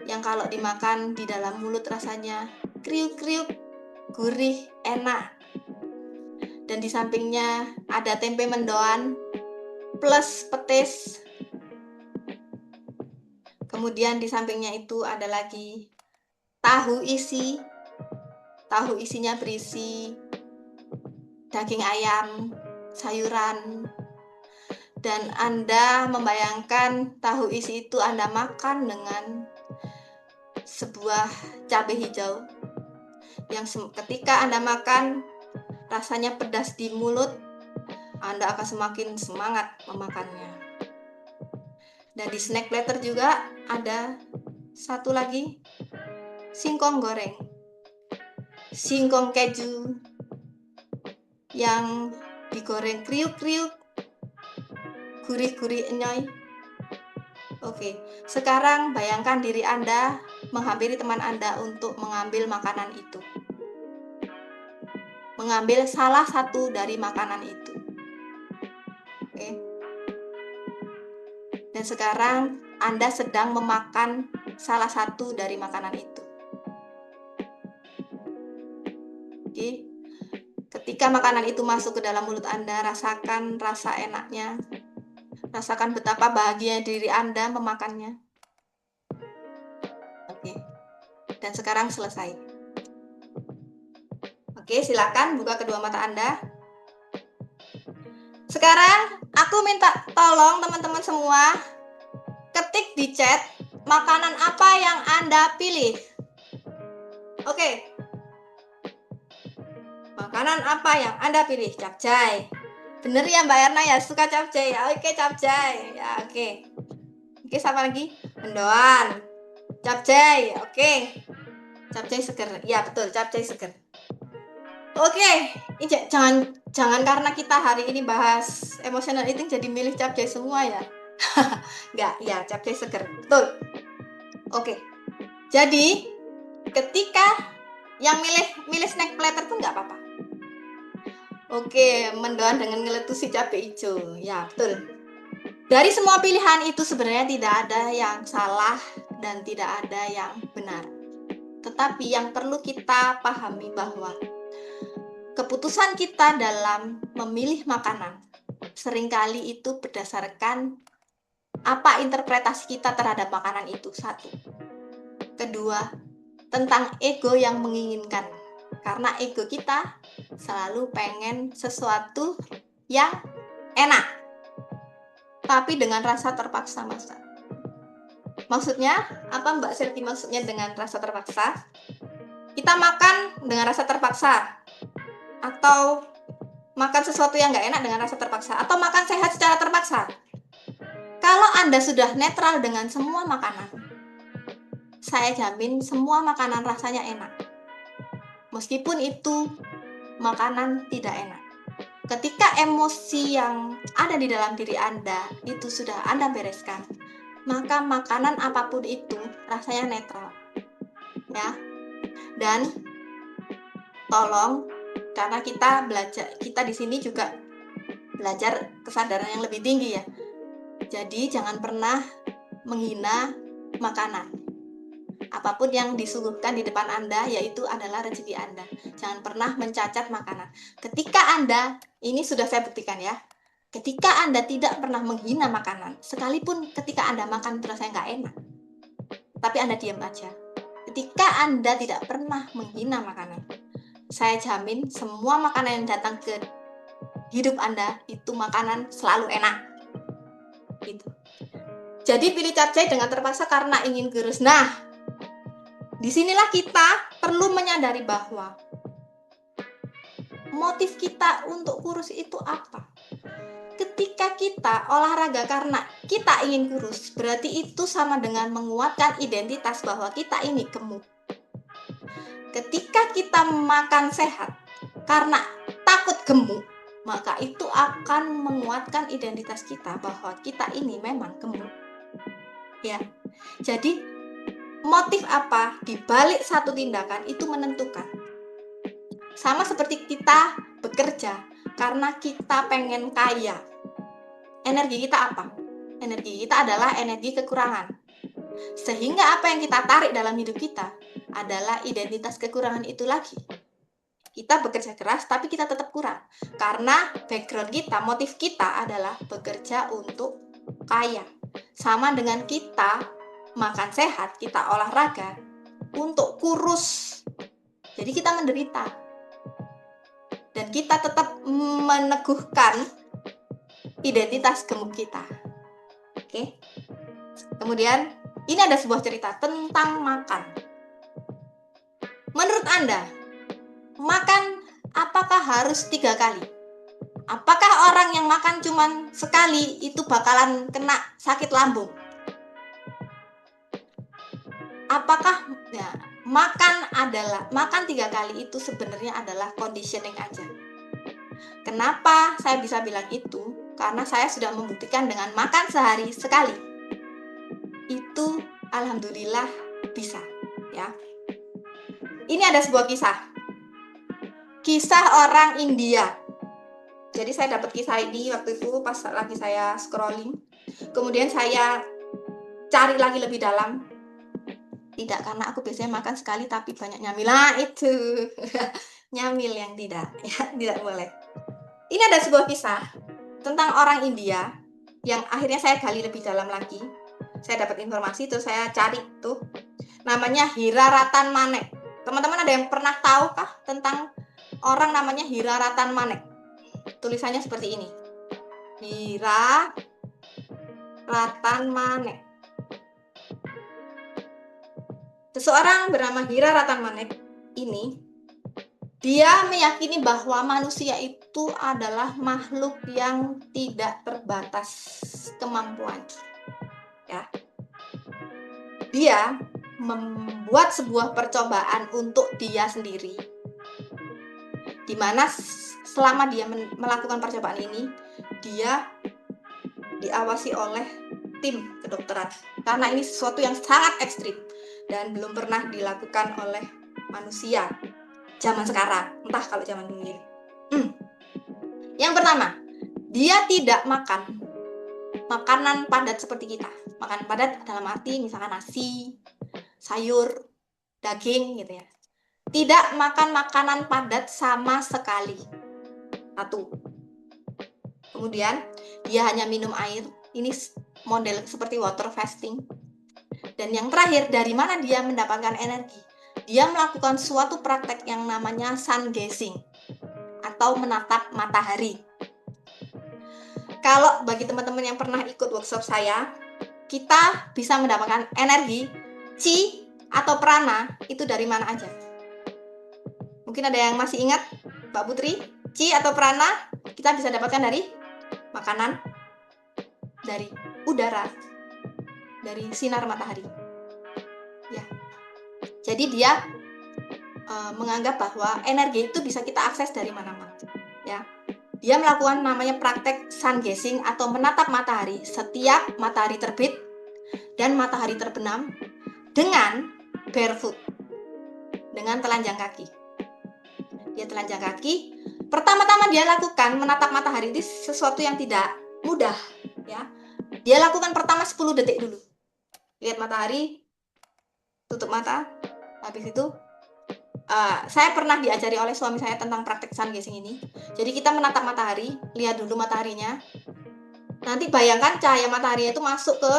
yang kalau dimakan di dalam mulut rasanya kriuk-kriuk, gurih, enak. Dan di sampingnya ada tempe mendoan plus petis. Kemudian di sampingnya itu ada lagi tahu isi. Tahu isinya berisi daging ayam, sayuran. Dan Anda membayangkan tahu isi itu Anda makan dengan sebuah cabai hijau yang ketika Anda makan rasanya pedas di mulut, Anda akan semakin semangat memakannya. Dan di snack platter juga ada satu lagi, singkong goreng, singkong keju yang digoreng kriuk-kriuk, gurih-gurih enyoy. Oke, sekarang bayangkan diri Anda menghampiri teman Anda untuk mengambil makanan itu. Mengambil salah satu dari makanan itu. Oke. Dan sekarang Anda sedang memakan salah satu dari makanan itu. Oke. Ketika makanan itu masuk ke dalam mulut Anda, rasakan rasa enaknya. Rasakan betapa bahagia diri Anda memakannya. Oke. Dan sekarang selesai. Oke, silakan buka kedua mata Anda. Sekarang aku minta tolong teman-teman semua ketik di chat makanan apa yang Anda pilih. Oke. Makanan apa yang Anda pilih? Capcay. Bener ya Mbak Erna ya, suka capcay ya. Oke, capcay. Ya, oke. Oke, siapa lagi? Mendoan. Capcay. Oke. Capcay seger. Ya, betul, capcay seger. Oke, ini jangan karena kita hari ini bahas emotional eating jadi milih capcay semua ya. Enggak, ya capcay seger. Betul. Oke. Jadi, ketika yang milih snack platter pun enggak apa-apa. Oke, mendoan dengan ngeletusi cabai hijau. Ya, betul. Dari semua pilihan itu sebenarnya tidak ada yang salah dan tidak ada yang benar. Tetapi yang perlu kita pahami bahwa keputusan kita dalam memilih makanan seringkali itu berdasarkan apa interpretasi kita terhadap makanan itu. Satu. Kedua, tentang ego yang menginginkan. Karena ego kita selalu pengen sesuatu yang enak, tapi dengan rasa terpaksa, masa. Maksudnya, apa Mbak Selti maksudnya dengan rasa terpaksa? Kita makan dengan rasa terpaksa, atau makan sesuatu yang nggak enak dengan rasa terpaksa, atau makan sehat secara terpaksa. Kalau Anda sudah netral dengan semua makanan, saya jamin semua makanan rasanya enak. Meskipun itu makanan tidak enak. Ketika emosi yang ada di dalam diri Anda itu sudah Anda bereskan, maka makanan apapun itu rasanya netral. Ya. Dan tolong, karena kita di sini juga belajar kesadaran yang lebih tinggi ya. Jadi jangan pernah menghina makanan. Apapun yang disuguhkan di depan Anda yaitu adalah rezeki Anda. Jangan pernah mencacat makanan. Ketika Anda, ini sudah saya buktikan ya, ketika Anda tidak pernah menghina makanan, sekalipun ketika Anda makan rasanya nggak enak, tapi Anda diam aja. Ketika Anda tidak pernah menghina makanan, saya jamin semua makanan yang datang ke hidup Anda itu makanan selalu enak. Gitu. Jadi pilih capcay dengan terpaksa karena ingin kurus. Nah, disinilah kita perlu menyadari bahwa motif kita untuk kurus itu apa. Ketika kita olahraga karena kita ingin kurus, berarti itu sama dengan menguatkan identitas bahwa kita ini gemuk. Ketika kita makan sehat karena takut gemuk, maka itu akan menguatkan identitas kita bahwa kita ini memang gemuk. Ya. Jadi motif apa di balik satu tindakan itu menentukan. Sama seperti kita bekerja karena kita pengen kaya. Energi kita apa? Energi kita adalah energi kekurangan. Sehingga apa yang kita tarik dalam hidup kita adalah identitas kekurangan itu lagi. Kita bekerja keras, tapi kita tetap kurang. Karena background kita, motif kita adalah bekerja untuk kaya. Sama dengan kita makan sehat, kita olahraga untuk kurus. Jadi kita menderita. Dan kita tetap meneguhkan identitas gemuk kita. Oke. Kemudian, ini ada sebuah cerita tentang makan. Menurut Anda, makan apakah harus 3 kali? Apakah orang yang makan cuman sekali itu bakalan kena sakit lambung? Apakah ya, makan 3 kali itu sebenarnya adalah conditioning aja. Kenapa saya bisa bilang itu? Karena saya sudah membuktikan dengan makan sehari sekali. Itu alhamdulillah bisa, ya. Ini ada sebuah kisah orang India. Jadi saya dapat kisah ini waktu itu pas lagi saya scrolling. Kemudian saya cari lagi lebih dalam. Tidak, karena aku biasanya makan sekali tapi banyak nyamil. Nah itu nyamil yang tidak, ya tidak boleh. Ini ada sebuah kisah tentang orang India yang akhirnya saya gali lebih dalam lagi. Saya dapat informasi, terus saya cari tuh. Namanya Hira Ratan Manek. Teman-teman ada yang pernah tahukah tentang orang namanya Hira Ratan Manek? Tulisannya seperti ini. Hira Ratan Manek. Seseorang bernama Hira Ratan Manek ini, dia meyakini bahwa manusia itu adalah makhluk yang tidak terbatas kemampuan. Ya. Dia membuat sebuah percobaan untuk dia sendiri, di mana selama dia melakukan percobaan ini, dia diawasi oleh tim kedokteran, karena ini sesuatu yang sangat ekstrim dan belum pernah dilakukan oleh manusia zaman sekarang, entah kalau zaman dulu. Yang pertama, dia tidak makan makanan padat seperti kita. Makanan padat dalam arti misalkan nasi, sayur, daging gitu ya. Tidak makan makanan padat sama sekali. 1. Kemudian dia hanya minum air. Ini model seperti water fasting. Dan yang terakhir, dari mana dia mendapatkan energi? Dia melakukan suatu praktek yang namanya sun gazing atau menatap matahari. Kalau bagi teman-teman yang pernah ikut workshop saya, kita bisa mendapatkan energi chi atau prana itu dari mana aja? Mungkin ada yang masih ingat, Mbak Putri, chi atau prana kita bisa dapatkan dari makanan, dari udara, dari sinar matahari. Ya. Jadi dia menganggap bahwa energi itu bisa kita akses dari mana-mana. Ya. Dia melakukan namanya praktek sun gazing atau menatap matahari setiap matahari terbit dan matahari terbenam dengan barefoot, dengan telanjang kaki. Dia telanjang kaki. Pertama-tama dia lakukan menatap matahari ini sesuatu yang tidak mudah, ya. Dia lakukan pertama 10 detik dulu. Lihat matahari, tutup mata. Habis itu saya pernah diajari oleh suami saya tentang praktek sun gazing ini. Jadi kita menatap matahari, lihat dulu mataharinya. Nanti bayangkan cahaya matahari itu masuk ke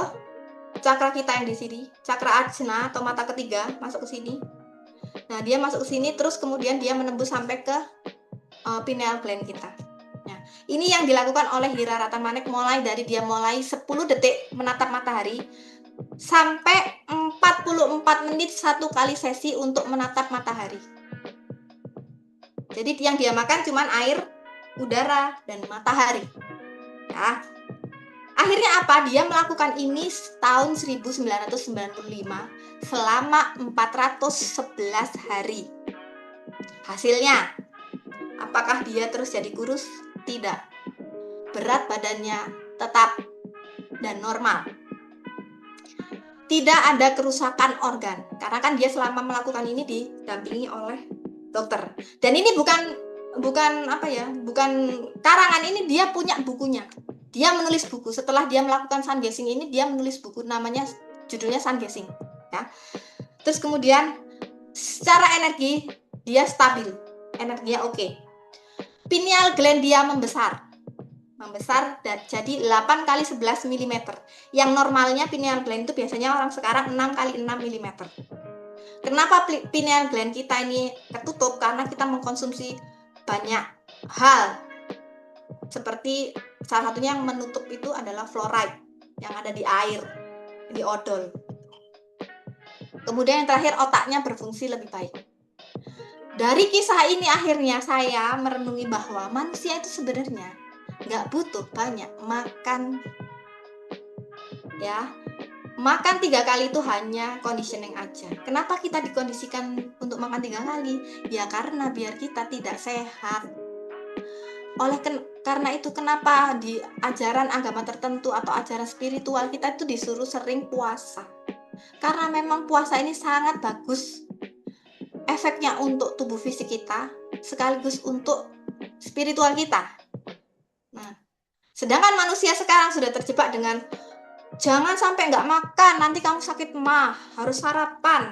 cakra kita yang di sini, cakra ajna atau mata ketiga, masuk ke sini. Nah, dia masuk ke sini terus kemudian dia menembus sampai ke pineal gland kita. Nah, ini yang dilakukan oleh Hira Ratan Manek mulai dari dia mulai 10 detik menatap matahari sampai 44 menit satu kali sesi untuk menatap matahari. Jadi yang dia makan cuman air, udara, dan matahari. Ya. Akhirnya apa? Dia melakukan ini tahun 1995 selama 411 hari. Hasilnya, apakah dia terus jadi kurus? Tidak. Berat badannya tetap dan normal. Tidak ada kerusakan organ, karena kan dia selama melakukan ini didampingi oleh dokter. Dan ini bukan karangan, ini dia punya bukunya. Dia menulis buku setelah dia melakukan sun gazing ini, dia menulis buku namanya judulnya sun gazing, ya. Terus kemudian secara energi dia stabil. energinya oke. Pineal gland dia membesar jadi 8 kali 11 mm. Yang normalnya pineal gland itu biasanya orang sekarang 6 kali 6 mm. Kenapa pineal gland kita ini tertutup? Karena kita mengkonsumsi banyak hal. Seperti salah satunya yang menutup itu adalah fluoride yang ada di air, di odol. Kemudian yang terakhir, otaknya berfungsi lebih baik. Dari kisah ini akhirnya saya merenungi bahwa manusia itu sebenarnya nggak butuh banyak makan, ya. Makan 3 kali itu hanya conditioning aja. Kenapa kita dikondisikan untuk makan 3 kali? Ya karena biar kita tidak sehat. Karena itu kenapa di ajaran agama tertentu atau ajaran spiritual kita itu disuruh sering puasa. Karena memang puasa ini sangat bagus efeknya untuk tubuh fisik kita sekaligus untuk spiritual kita. Nah, sedangkan manusia sekarang sudah terjebak dengan jangan sampai nggak makan, nanti kamu sakit mah, harus sarapan,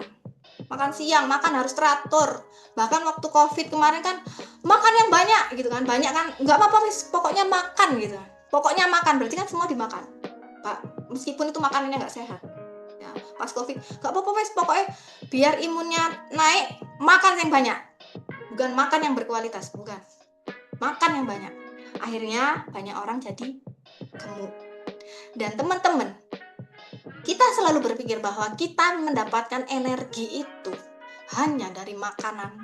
makan siang, makan harus teratur. Bahkan waktu COVID kemarin kan makan yang banyak gitu kan, banyak kan, nggak apa-apa pokoknya makan gitu. Pokoknya makan, berarti kan semua dimakan, Pak. Meskipun itu makanannya nggak sehat. Ya, pas COVID, nggak apa-apa pokoknya biar imunnya naik, makan yang banyak. Bukan makan yang berkualitas, bukan. Makan yang banyak. Akhirnya banyak orang jadi gemuk. Dan teman-teman, kita selalu berpikir bahwa kita mendapatkan energi itu hanya dari makanan.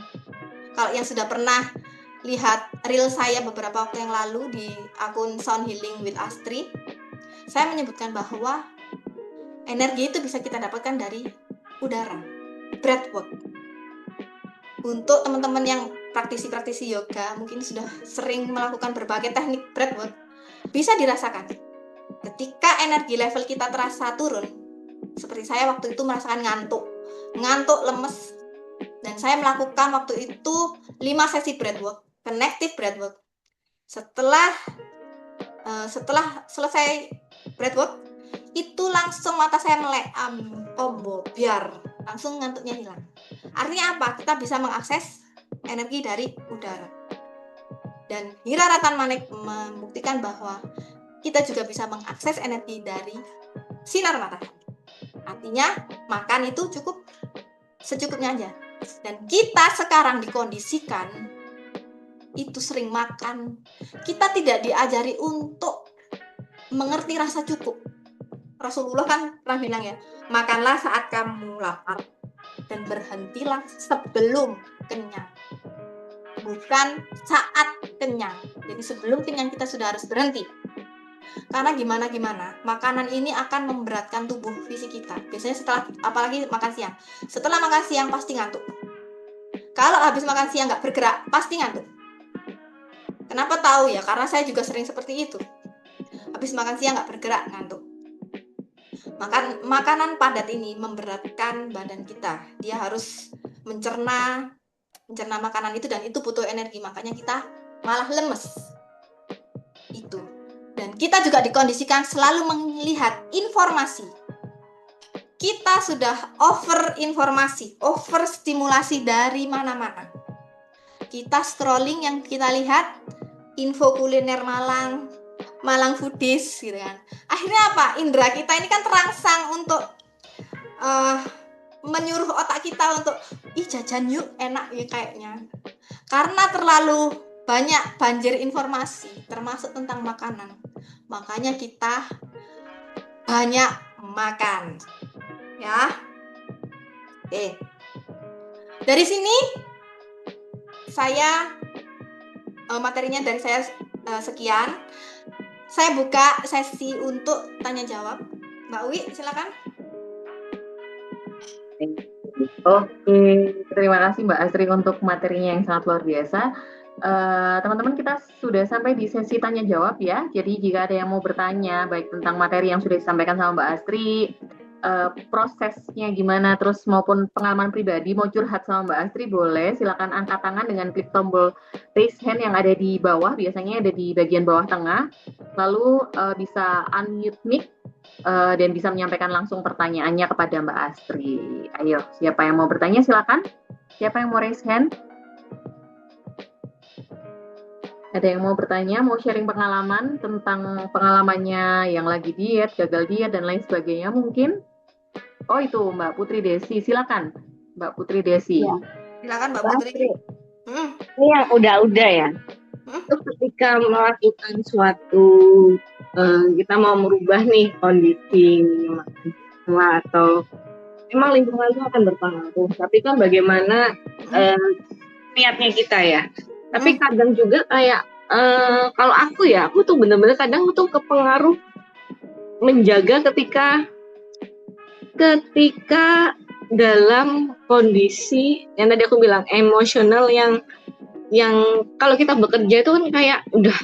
Kalau yang sudah pernah lihat reel saya beberapa waktu yang lalu di akun Sound Healing with Astri, saya menyebutkan bahwa energi itu bisa kita dapatkan dari udara, breathwork. Untuk teman-teman yang praktisi yoga, mungkin sudah sering melakukan berbagai teknik breathwork, bisa dirasakan. Ketika energi level kita terasa turun, seperti saya waktu itu merasakan ngantuk, lemes, dan saya melakukan waktu itu 5 sesi breathwork, connective breathwork. Setelah selesai breathwork, itu langsung mata saya melek, biar langsung ngantuknya hilang. Artinya apa? Kita bisa mengakses energi dari udara. Dan Hira Ratnamanik membuktikan bahwa kita juga bisa mengakses energi dari sinar matahari. Artinya makan itu cukup secukupnya aja. Dan kita sekarang dikondisikan itu sering makan. Kita tidak diajari untuk mengerti rasa cukup. Rasulullah kan pernah bilang ya, makanlah saat kamu lapar dan berhentilah sebelum kenyang. Bukan saat kenyang. Jadi sebelum kenyang kita sudah harus berhenti. Karena gimana makanan ini akan memberatkan tubuh fisik kita. Biasanya setelah, apalagi makan siang. Setelah makan siang pasti ngantuk. Kalau habis makan siang nggak bergerak, pasti ngantuk. Kenapa tahu ya? Karena saya juga sering seperti itu. Habis makan siang nggak bergerak, ngantuk. Makanan padat ini memberatkan badan kita. Dia harus mencerna makanan itu, dan itu butuh energi. Makanya kita malah lemes. Itu. Dan kita juga dikondisikan selalu melihat informasi. Kita sudah over informasi, over stimulasi dari mana-mana. Kita scrolling, yang kita lihat info kuliner Malang foodies gitu kan. Akhirnya apa? Indera kita ini kan terangsang untuk menyuruh otak kita untuk jajan yuk, enak ya kayaknya. Karena terlalu banyak banjir informasi, termasuk tentang makanan. Makanya kita banyak makan. Ya. Oke. Dari sini saya materinya dari saya sekian. Saya buka sesi untuk tanya jawab. Mbak Uwi, silakan. Oke, terima kasih Mbak Astri untuk materinya yang sangat luar biasa. Teman-teman, kita sudah sampai di sesi tanya jawab ya. Jadi jika ada yang mau bertanya baik tentang materi yang sudah disampaikan sama Mbak Astri, prosesnya gimana, terus maupun pengalaman pribadi, mau curhat sama Mbak Astri, boleh silakan angkat tangan dengan klik tombol raise hand yang ada di bawah, biasanya ada di bagian bawah tengah, lalu bisa unmute mic dan bisa menyampaikan langsung pertanyaannya kepada Mbak Astri. Ayo, siapa yang mau bertanya silakan. Siapa yang mau raise hand? Ada yang mau bertanya, mau sharing pengalaman tentang pengalamannya yang lagi diet, gagal diet, dan lain sebagainya mungkin? Oh itu Mbak Putri Desi, silakan Mbak Putri Desi. Ya, Silakan Mbak Mbak Putri. Astri, Hmm. ini yang udah ya. Hmm. Itu ketika melakukan suatu kita mau merubah nih kondisi makan atau memang lingkungan itu akan berpengaruh. Tapi kan bagaimana niatnya kita ya. Tapi kadang juga kayak kalau aku tuh bener-bener kadang tuh kepengaruh menjaga ketika dalam kondisi yang tadi aku bilang emosional yang kalau kita bekerja itu kan kayak udah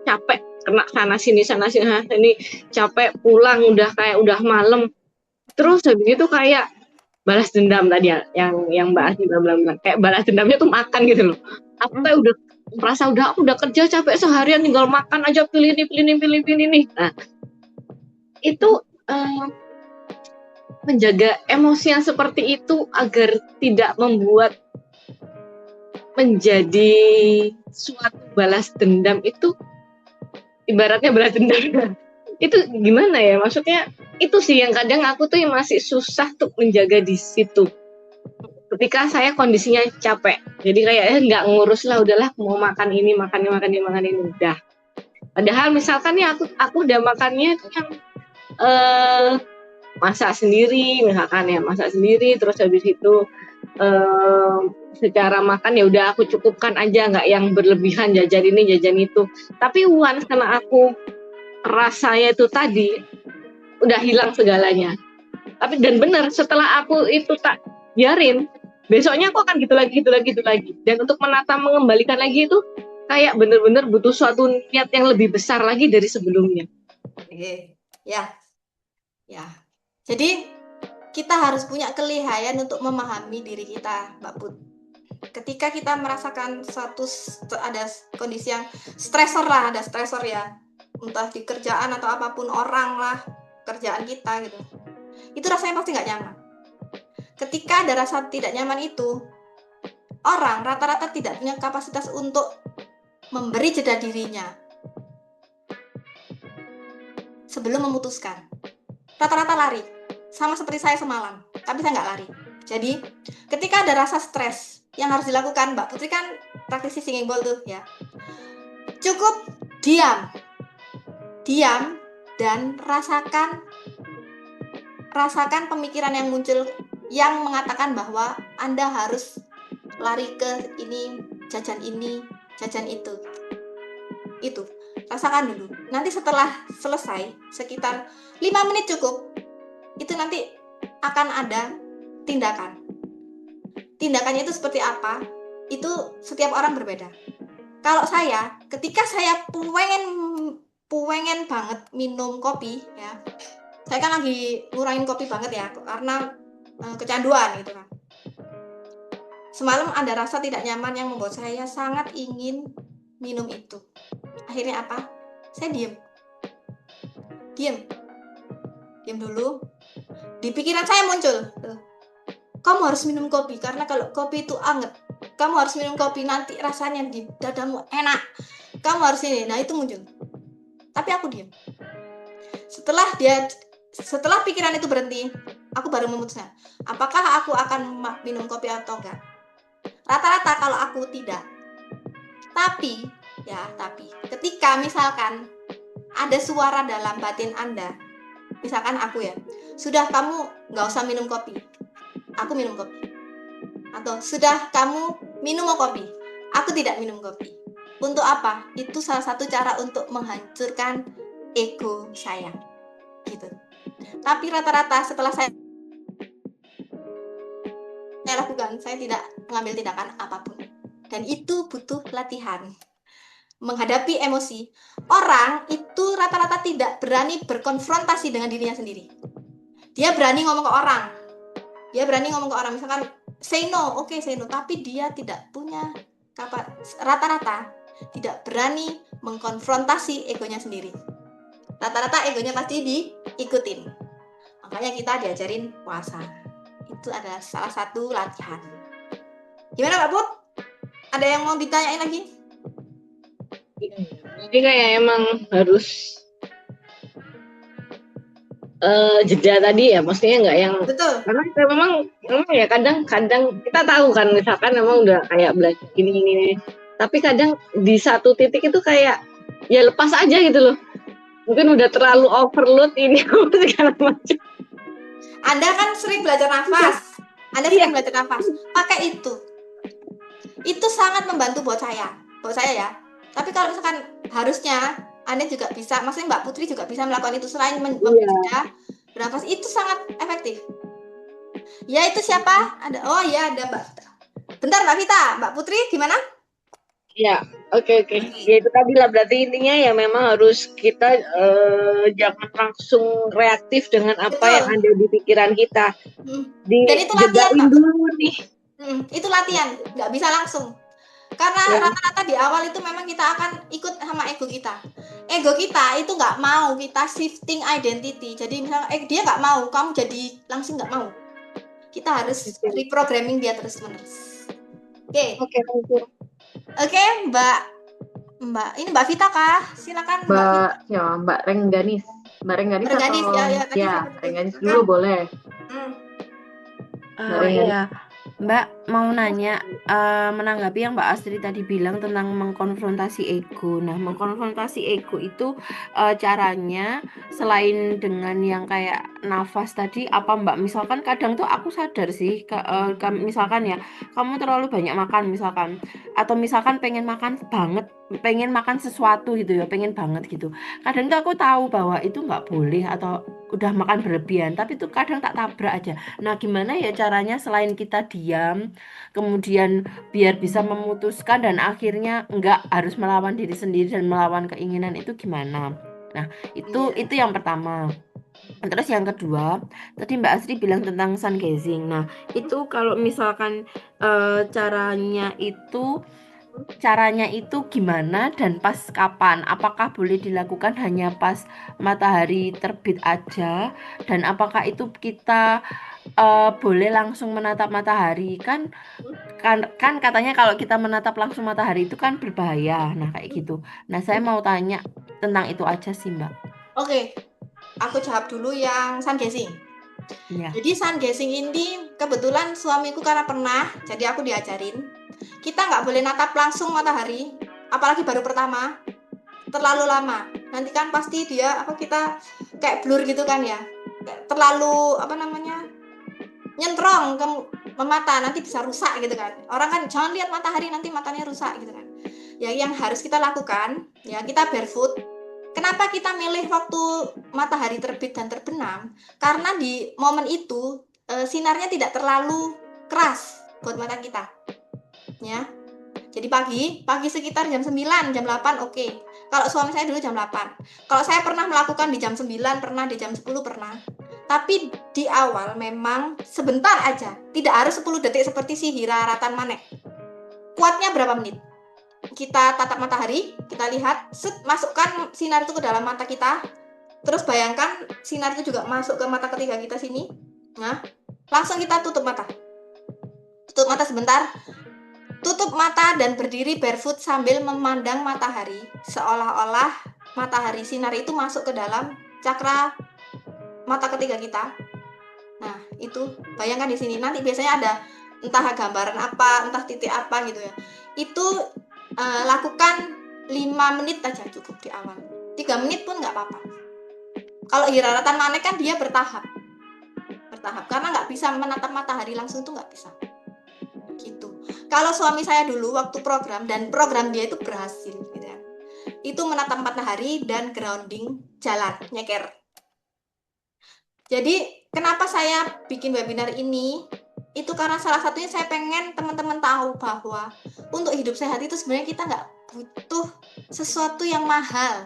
capek kena sana sini capek pulang udah kayak udah malam terus habis itu kayak balas dendam tadi ya yang Mbak Asmi bilang kayak balas dendamnya tuh makan gitu loh. Aku kayak udah merasa aku udah kerja capek seharian tinggal makan aja pilih nih. Nah, itu menjaga emosi yang seperti itu agar tidak membuat menjadi suatu balas dendam itu ibaratnya balas dendam itu gimana ya, maksudnya itu sih yang kadang aku tuh masih susah tuh menjaga di situ ketika saya kondisinya capek, jadi kayak nggak ngurus lah, udahlah mau makan ini udah. Padahal misalkan ya aku udah makannya yang masak sendiri terus habis itu secara makan ya udah aku cukupkan aja, nggak yang berlebihan jajan ini jajan itu. Tapi once karena aku rasanya itu tadi udah hilang segalanya. Tapi dan benar setelah aku itu tak biarin, besoknya aku akan gitu lagi. Dan untuk mengembalikan lagi itu kayak benar-benar butuh suatu niat yang lebih besar lagi dari sebelumnya. Oke, ya. Jadi kita harus punya kelihayan untuk memahami diri kita, Mbak Put. Ketika kita merasakan ada kondisi yang ada stresor ya, entah di kerjaan atau apapun, orang lah, kerjaan kita gitu, itu rasanya pasti nggak nyaman. Ketika ada rasa tidak nyaman itu, orang rata-rata tidak punya kapasitas untuk memberi jeda dirinya sebelum memutuskan. Rata-rata lari, sama seperti saya semalam, tapi saya nggak lari. Jadi ketika ada rasa stres, yang harus dilakukan, Mbak Putri kan praktisi singing bowl tuh ya, cukup diam dan rasakan pemikiran yang muncul yang mengatakan bahwa Anda harus lari ke ini, jajan itu. Itu rasakan dulu. Nanti setelah selesai sekitar 5 menit cukup, itu nanti akan ada tindakan. Tindakannya itu seperti apa? Itu setiap orang berbeda. Kalau saya, ketika saya pengen banget minum kopi ya, saya kan lagi ngurangin kopi banget ya, karena kecanduan gitu kan. Semalam ada rasa tidak nyaman yang membuat saya sangat ingin minum itu. Akhirnya apa? Saya diam dulu. Di pikiran saya muncul, kamu harus minum kopi, karena kalau kopi itu anget. Kamu harus minum kopi, nanti rasanya di dadamu enak. Kamu harus ini. Nah, itu muncul. Tapi aku diam. Setelah pikiran itu berhenti, aku baru memutuskan, apakah aku akan minum kopi atau enggak. Rata-rata kalau aku tidak. Tapi ketika misalkan ada suara dalam batin Anda, misalkan aku ya, sudah kamu nggak usah minum kopi, aku minum kopi. Atau sudah kamu minum kopi, aku tidak minum kopi. Untuk apa? Itu salah satu cara untuk menghancurkan ego saya gitu. Tapi rata-rata setelah saya lakukan, saya tidak mengambil tindakan apapun. Dan itu butuh latihan. Menghadapi emosi, orang itu rata-rata tidak berani berkonfrontasi dengan dirinya sendiri. Dia berani ngomong ke orang, misalkan say no, oke, say no, tapi dia tidak punya rata-rata tidak berani mengkonfrontasi egonya sendiri. Rata-rata egonya pasti diikutin. Makanya kita diajarin puasa. Itu adalah salah satu latihan. Gimana Mbak Put? Ada yang mau ditanyain lagi? Jadi kayak emang harus jeda tadi ya, maksudnya nggak yang Betul. karena kita memang ya kadang-kadang kita tahu kan misalkan memang udah kayak belajar gini, tapi kadang di satu titik itu kayak ya lepas aja gitu loh. Mungkin udah terlalu overload ini segala macam. Anda kan sering belajar nafas. Anda Iya. sering belajar nafas. Pakai itu. Itu sangat membantu buat saya. Buat saya ya. Tapi kalau misalkan harusnya Anda juga bisa, maksudnya Mbak Putri juga bisa melakukan itu selain memberi jeda bernafas, itu sangat efektif. Ya itu siapa? Ada. Oh ya ada Mbak. Bentar Mbak Vita, Mbak Putri gimana? Ya, oke. Ya itu tadi lah, berarti intinya ya memang harus kita jangan langsung reaktif dengan apa yang Betul. ada di pikiran kita. Dan itu latihan Mbak. Dulu nih. Itu latihan, nggak bisa langsung. Karena rata-rata di awal itu memang kita akan ikut sama ego kita. Ego kita itu nggak mau kita shifting identity. Jadi misalnya dia nggak mau, kamu jadi langsung nggak mau. Kita harus reprogramming dia terus-menerus. Oke, Mbak. Ini Mbak Vita kah? Silakan Mbak Rengganis. Mbak Rengganis Rengganis, atau ya, Rengganis dulu boleh. Iya, Mbak mau nanya menanggapi yang Mbak Astri tadi bilang tentang mengkonfrontasi ego. Nah, mengkonfrontasi ego itu caranya selain dengan yang kayak nafas tadi, apa Mbak? Misalkan kadang tuh aku sadar sih, misalkan ya, kamu terlalu banyak makan misalkan, atau misalkan pengen makan banget, pengen makan sesuatu gitu ya, pengen banget gitu. Kadang tuh aku tahu bahwa itu nggak boleh atau udah makan berlebihan, tapi tuh kadang tak tabrak aja. Nah, gimana ya caranya selain kita diam, kemudian biar bisa memutuskan dan akhirnya nggak harus melawan diri sendiri dan melawan keinginan itu gimana? Nah, itu yang pertama. Terus yang kedua, tadi Mbak Asri bilang tentang sun gazing. Nah, itu kalau misalkan caranya itu gimana dan pas kapan? Apakah boleh dilakukan hanya pas matahari terbit aja? Dan apakah itu kita boleh langsung menatap matahari? Kan katanya kalau kita menatap langsung matahari itu kan berbahaya. Nah, kayak gitu. Nah, saya mau tanya tentang itu aja sih, Mbak. Oke. Aku jawab dulu yang sun gazing. Ya. Jadi sun gazing ini kebetulan suamiku karena pernah, jadi aku diajarin. Kita nggak boleh natap langsung matahari, apalagi baru pertama, terlalu lama. Nanti kan pasti kita kayak blur gitu kan ya, terlalu nyentrong ke mata, nanti bisa rusak gitu kan. Orang kan jangan lihat matahari nanti matanya rusak gitu kan. Ya yang harus kita lakukan, ya kita barefoot. Kenapa kita milih waktu matahari terbit dan terbenam? Karena di momen itu sinarnya tidak terlalu keras buat mata kita. Ya. Jadi pagi sekitar jam 9, jam 8 oke. Kalau suami saya dulu jam 8. Kalau saya pernah melakukan di jam 9, pernah di jam 10 pernah. Tapi di awal memang sebentar aja. Tidak harus 10 detik seperti si Hira Ratan Manek. Kuatnya berapa menit? Kita tatap matahari, kita lihat, masukkan sinar itu ke dalam mata kita, terus bayangkan sinar itu juga masuk ke mata ketiga kita sini. Nah, langsung kita tutup mata sebentar, tutup mata dan berdiri barefoot sambil memandang matahari, seolah-olah matahari sinar itu masuk ke dalam cakra mata ketiga kita. Nah, itu bayangkan di sini, nanti biasanya ada entah gambaran apa, entah titik apa gitu ya. Itu lakukan 5 menit aja cukup di awal. 3 menit pun nggak apa-apa. Kalau Hira Ratan Manek kan dia bertahap karena nggak bisa menatap matahari langsung, tuh nggak bisa gitu. Kalau suami saya dulu waktu program dia itu berhasil gitu ya, itu menatap matahari dan grounding, jalan nyeker. Jadi kenapa saya bikin webinar ini, itu karena salah satunya saya pengen teman-teman tahu bahwa untuk hidup sehat itu sebenarnya kita nggak butuh sesuatu yang mahal.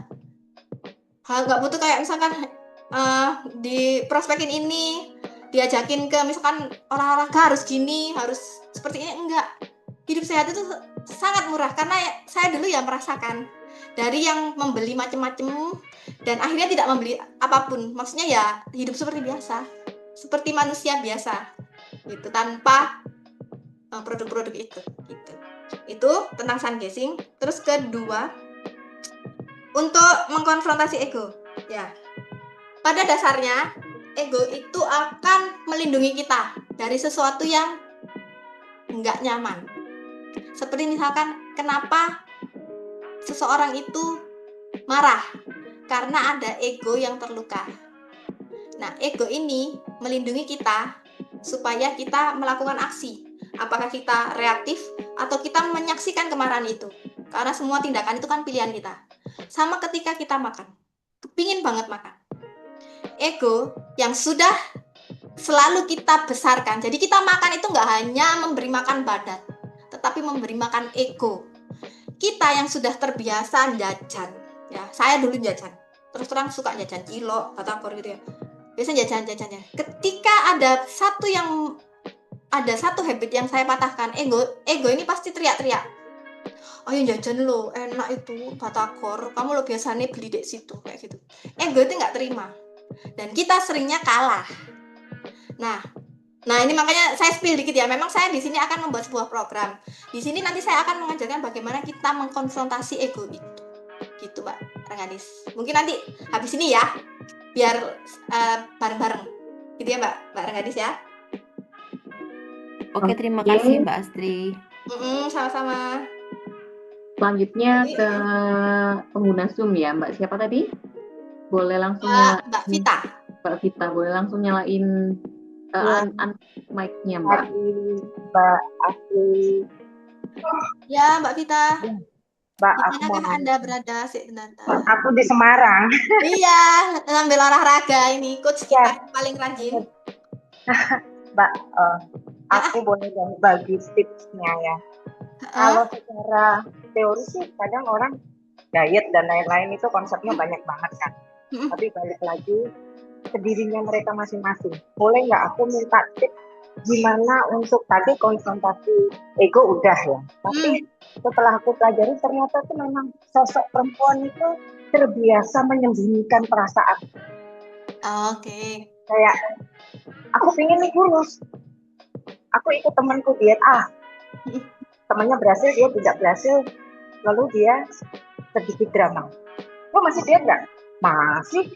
Nggak butuh kayak misalkan di prospekin ini, diajakin ke misalkan olahraga harus gini, harus seperti ini, enggak. Hidup sehat itu sangat murah, karena saya dulu ya merasakan dari yang membeli macam-macam dan akhirnya tidak membeli apapun. Maksudnya ya hidup seperti biasa, seperti manusia biasa gitu, tanpa produk-produk itu gitu. Itu tentang sun gazing. Terus kedua, untuk mengkonfrontasi ego, ya. Pada dasarnya, ego itu akan melindungi kita dari sesuatu yang nggak nyaman. Seperti misalkan, kenapa seseorang itu marah? Karena ada ego yang terluka. Nah, ego ini melindungi kita supaya kita melakukan aksi. Apakah kita reaktif atau kita menyaksikan kemarahan itu. Karena semua tindakan itu kan pilihan kita. Sama ketika kita makan. Kepingin banget makan. Ego yang sudah selalu kita besarkan. Jadi kita makan itu nggak hanya memberi makan badan, tetapi memberi makan ego. Kita yang sudah terbiasa jajan. Ya, saya dulu jajan. Terus terang suka jajan cilok, batagor gitu ya. Biasanya jajan-jajannya. Ketika ada satu habit yang saya patahkan, ego ini pasti teriak-teriak. Ayo jajan lo, enak itu batagor. Kamu lo biasanya beli di situ kayak gitu. Ego itu nggak terima. Dan kita seringnya kalah. Nah ini makanya saya spill dikit ya. Memang saya di sini akan membuat sebuah program. Di sini nanti saya akan mengajarkan bagaimana kita mengkonfrontasi ego itu. Gitu Mbak Rengganis. Mungkin nanti habis ini ya, biar bareng-bareng. Gitu ya Mbak Rengganis ya. Oke, terima kasih Mbak Astri. Sama-sama. Selanjutnya ke pengguna Zoom ya, Mbak siapa tadi? Boleh langsung Mbak Vita. Mbak Vita, boleh langsung nyalain mic-nya Mbak. Mbak Astri. Ya Mbak Vita. Mbak, di manakah Anda berada? Aku di Semarang. Iya, sambil olahraga ini, coach kita paling rajin. Mbak, aku boleh bagi tipsnya ya. Kalau secara teori sih kadang orang diet dan lain-lain itu konsepnya banyak banget kan. Tapi balik lagi ke dirinya mereka masing-masing. Boleh nggak aku minta tips gimana untuk tadi konfrontasi ego udah ya. Tapi setelah aku pelajari ternyata tuh memang sosok perempuan itu terbiasa menyembunyikan perasaan. Oke. Kayak aku pengen nih kurus. Aku ikut temanku diet A. Temannya berhasil, dia tidak berhasil. Lalu dia sedikit drama. Lo masih diet nggak? Masih.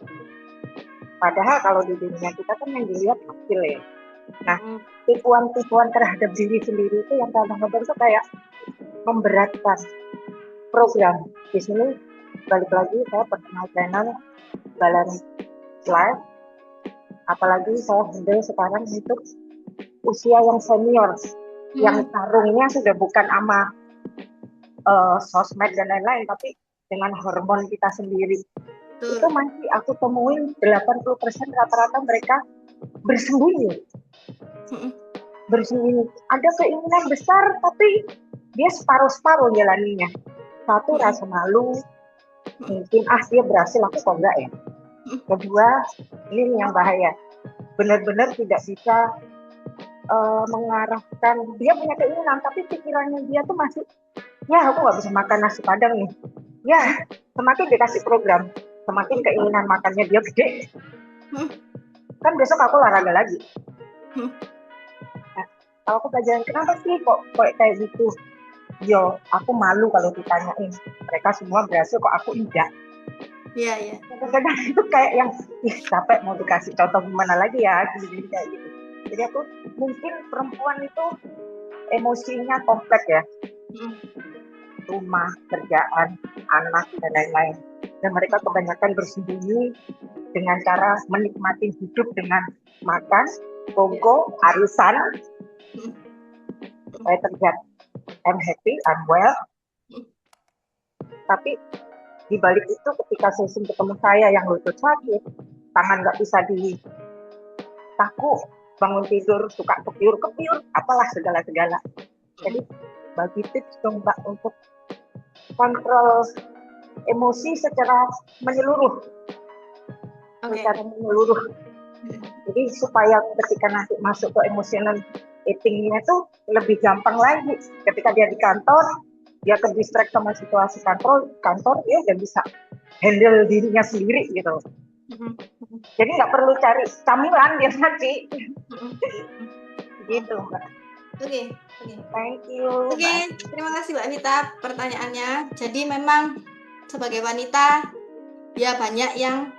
Padahal kalau di dunia kita kan yang dilihat hasil ya. Nah, tipuan-tipuan terhadap diri sendiri itu yang kadang-kadang tuh kayak memberatkan program. Di sini balik lagi saya personal trainer Balance Life. Apalagi saya handle sekarang untuk usia yang senior, yang tarungnya sudah bukan sama sosmed dan lain-lain, tapi dengan hormon kita sendiri. Itu masih aku temuin 80% rata-rata mereka bersembunyi. Ada keinginan besar tapi dia separuh-separuh jalaninya. Satu, rasa malu, mungkin dia berhasil, aku kok enggak ya. Kedua, ini yang bahaya, benar-benar tidak bisa mengarahkan. Dia punya keinginan tapi pikirannya dia tuh masih, ya aku nggak bisa makan nasi padang nih. Ya, semakin dikasih program, semakin keinginan makannya dia gede. Kan besok aku olahraga lagi. Nah, kalau aku pelajaran kenapa sih kok kayak gitu? Yo, aku malu kalau ditanyain. Mereka semua berhasil kok aku enggak. Iya. Kadang-kadang itu kayak yang capek mau dikasih contoh gimana lagi ya, gini kayak gitu. Jadi aku mungkin perempuan itu emosinya kompleks ya. Rumah, kerjaan, anak dan lain-lain. Dan mereka kebanyakan bersembunyi dengan cara menikmati hidup dengan makan, kongko, arisan. Saya terlihat I'm happy, I'm well. Tapi di balik itu ketika session ketemu saya yang lutut sakit, tangan nggak bisa takut, bangun tidur suka kepiur, apalah segala-segala. Jadi bagi tips dong Mbak untuk kontrol emosi secara menyeluruh. Secara menyeluruh. Jadi supaya ketika nanti masuk ke emotional eating-nya tuh lebih gampang lagi. Ketika dia di kantor, dia ke-distract sama situasi kantor dia udah bisa handle dirinya sendiri gitu. Jadi nggak perlu cari camilan biar nanti. Gitu Mbak. Oke. Thank you. Oke, terima kasih Mbak Vita pertanyaannya. Jadi memang sebagai wanita ya banyak yang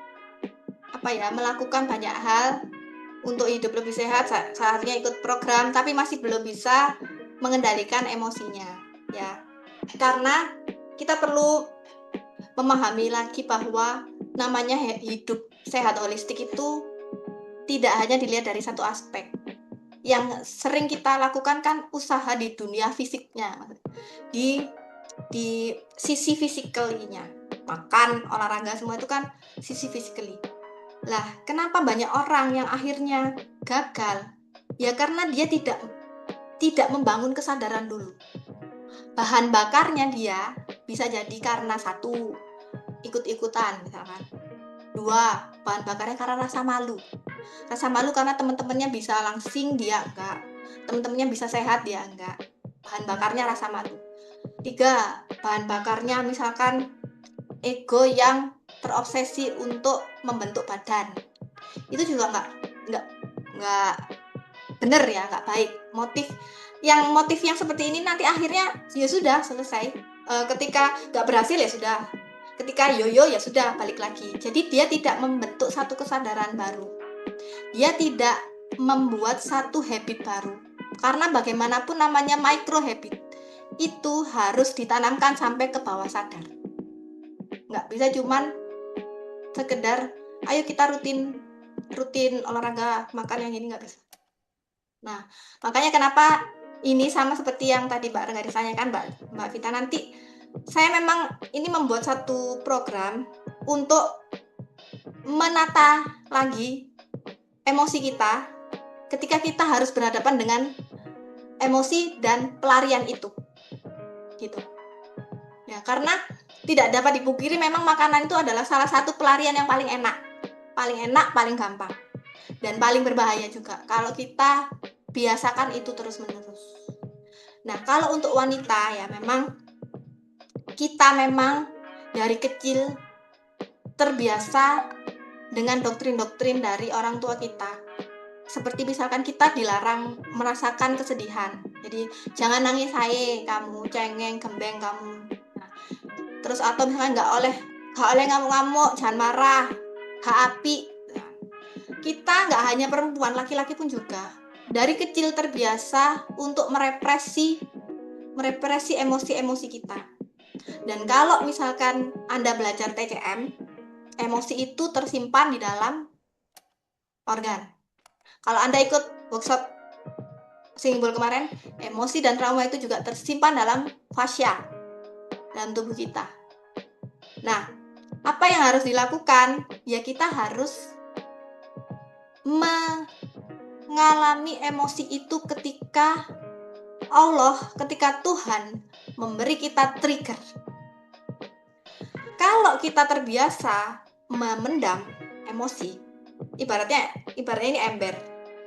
melakukan banyak hal untuk hidup lebih sehat, saatnya ikut program, tapi masih belum bisa mengendalikan emosinya ya. Karena kita perlu memahami lagi bahwa namanya hidup sehat holistik itu tidak hanya dilihat dari satu aspek. Yang sering kita lakukan kan usaha di dunia fisiknya, di sisi fisikalinya, makan, olahraga, semua itu kan sisi fisikali. Lah, kenapa banyak orang yang akhirnya gagal? Ya karena dia tidak membangun kesadaran dulu. Bahan bakarnya dia bisa jadi karena satu, ikut-ikutan misalkan. Dua, bahan bakarnya karena rasa malu. Rasa malu karena teman-temannya bisa langsing, dia enggak. Teman-temannya bisa sehat, dia enggak. Bahan bakarnya rasa malu. Tiga, bahan bakarnya misalkan ego yang terobsesi untuk membentuk badan. Itu juga enggak benar ya, enggak baik. Motif yang seperti ini nanti akhirnya ya sudah selesai. Ketika enggak berhasil ya sudah. Ketika yoyo ya sudah balik lagi. Jadi dia tidak membentuk satu kesadaran baru. Dia tidak membuat satu habit baru. Karena bagaimanapun namanya micro habit itu harus ditanamkan sampai ke bawah sadar. Nggak bisa cuman sekedar ayo kita rutin olahraga, makan yang ini, nggak bisa. Nah, makanya kenapa ini sama seperti yang tadi Mbak Rengga ditanyakan Mbak Vita, nanti saya memang ini membuat satu program untuk menata lagi emosi kita ketika kita harus berhadapan dengan emosi dan pelarian itu. Gitu. Ya, karena tidak dapat dipungkiri memang makanan itu adalah salah satu pelarian yang paling enak, paling gampang, dan paling berbahaya juga kalau kita biasakan itu terus-menerus. Nah, kalau untuk wanita ya memang kita memang dari kecil terbiasa dengan doktrin-doktrin dari orang tua kita. Seperti misalkan kita dilarang merasakan kesedihan. Jadi jangan nangis kamu, cengeng, gembeng kamu. Nah, terus atau misalkan nggak oleh ngamuk-ngamuk, jangan marah, api. Nah, kita nggak hanya perempuan, laki-laki pun juga. Dari kecil terbiasa untuk merepresi emosi-emosi kita. Dan kalau misalkan Anda belajar TCM, emosi itu tersimpan di dalam organ. Kalau Anda ikut workshop simbol kemarin, emosi dan trauma itu juga tersimpan dalam fascia, dalam tubuh kita. Nah, apa yang harus dilakukan? Ya kita harus mengalami emosi itu ketika Tuhan memberi kita trigger. Kalau kita terbiasa memendam emosi, ibaratnya ini ember,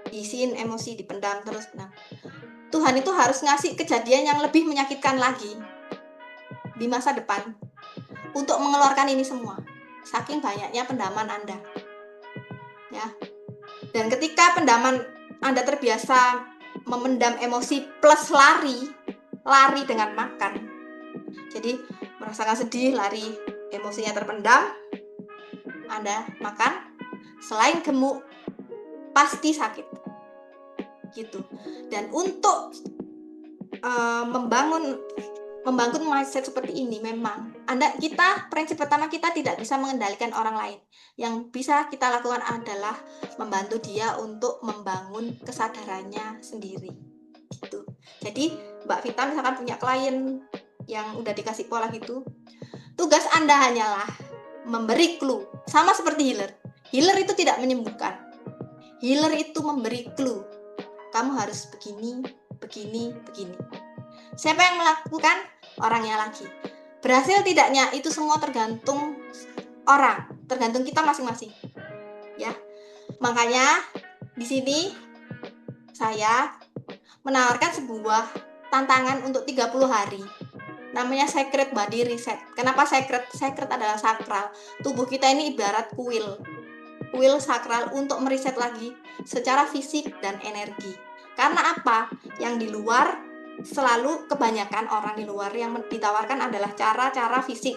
diisiin emosi, dipendam terus. Nah, Tuhan itu harus ngasih kejadian yang lebih menyakitkan lagi di masa depan untuk mengeluarkan ini semua. Saking banyaknya pendaman Anda. Ya. Dan ketika pendaman Anda terbiasa memendam emosi plus lari dengan makan. Jadi merasakan sedih, lari, emosinya terpendam, Anda makan, selain gemuk pasti sakit gitu. Dan untuk membangun mindset seperti ini memang prinsip pertama kita tidak bisa mengendalikan orang lain. Yang bisa kita lakukan adalah membantu dia untuk membangun kesadarannya sendiri gitu. Jadi Mbak Vita misalkan punya klien yang udah dikasih pola gitu, tugas Anda hanyalah memberi clue, sama seperti healer. Healer itu tidak menyembuhkan. Healer itu memberi clue. Kamu harus begini. Siapa yang melakukan? Orangnya lagi. Berhasil tidaknya itu semua tergantung orang, tergantung kita masing-masing. Ya. Makanya di sini saya menawarkan sebuah tantangan untuk 30 hari. Namanya Sacred Body Reset. Kenapa sacred? Sacred adalah sakral. Tubuh kita ini ibarat kuil sakral untuk meriset lagi secara fisik dan energi. Karena apa? Yang di luar selalu kebanyakan orang di luar yang ditawarkan adalah cara-cara fisik.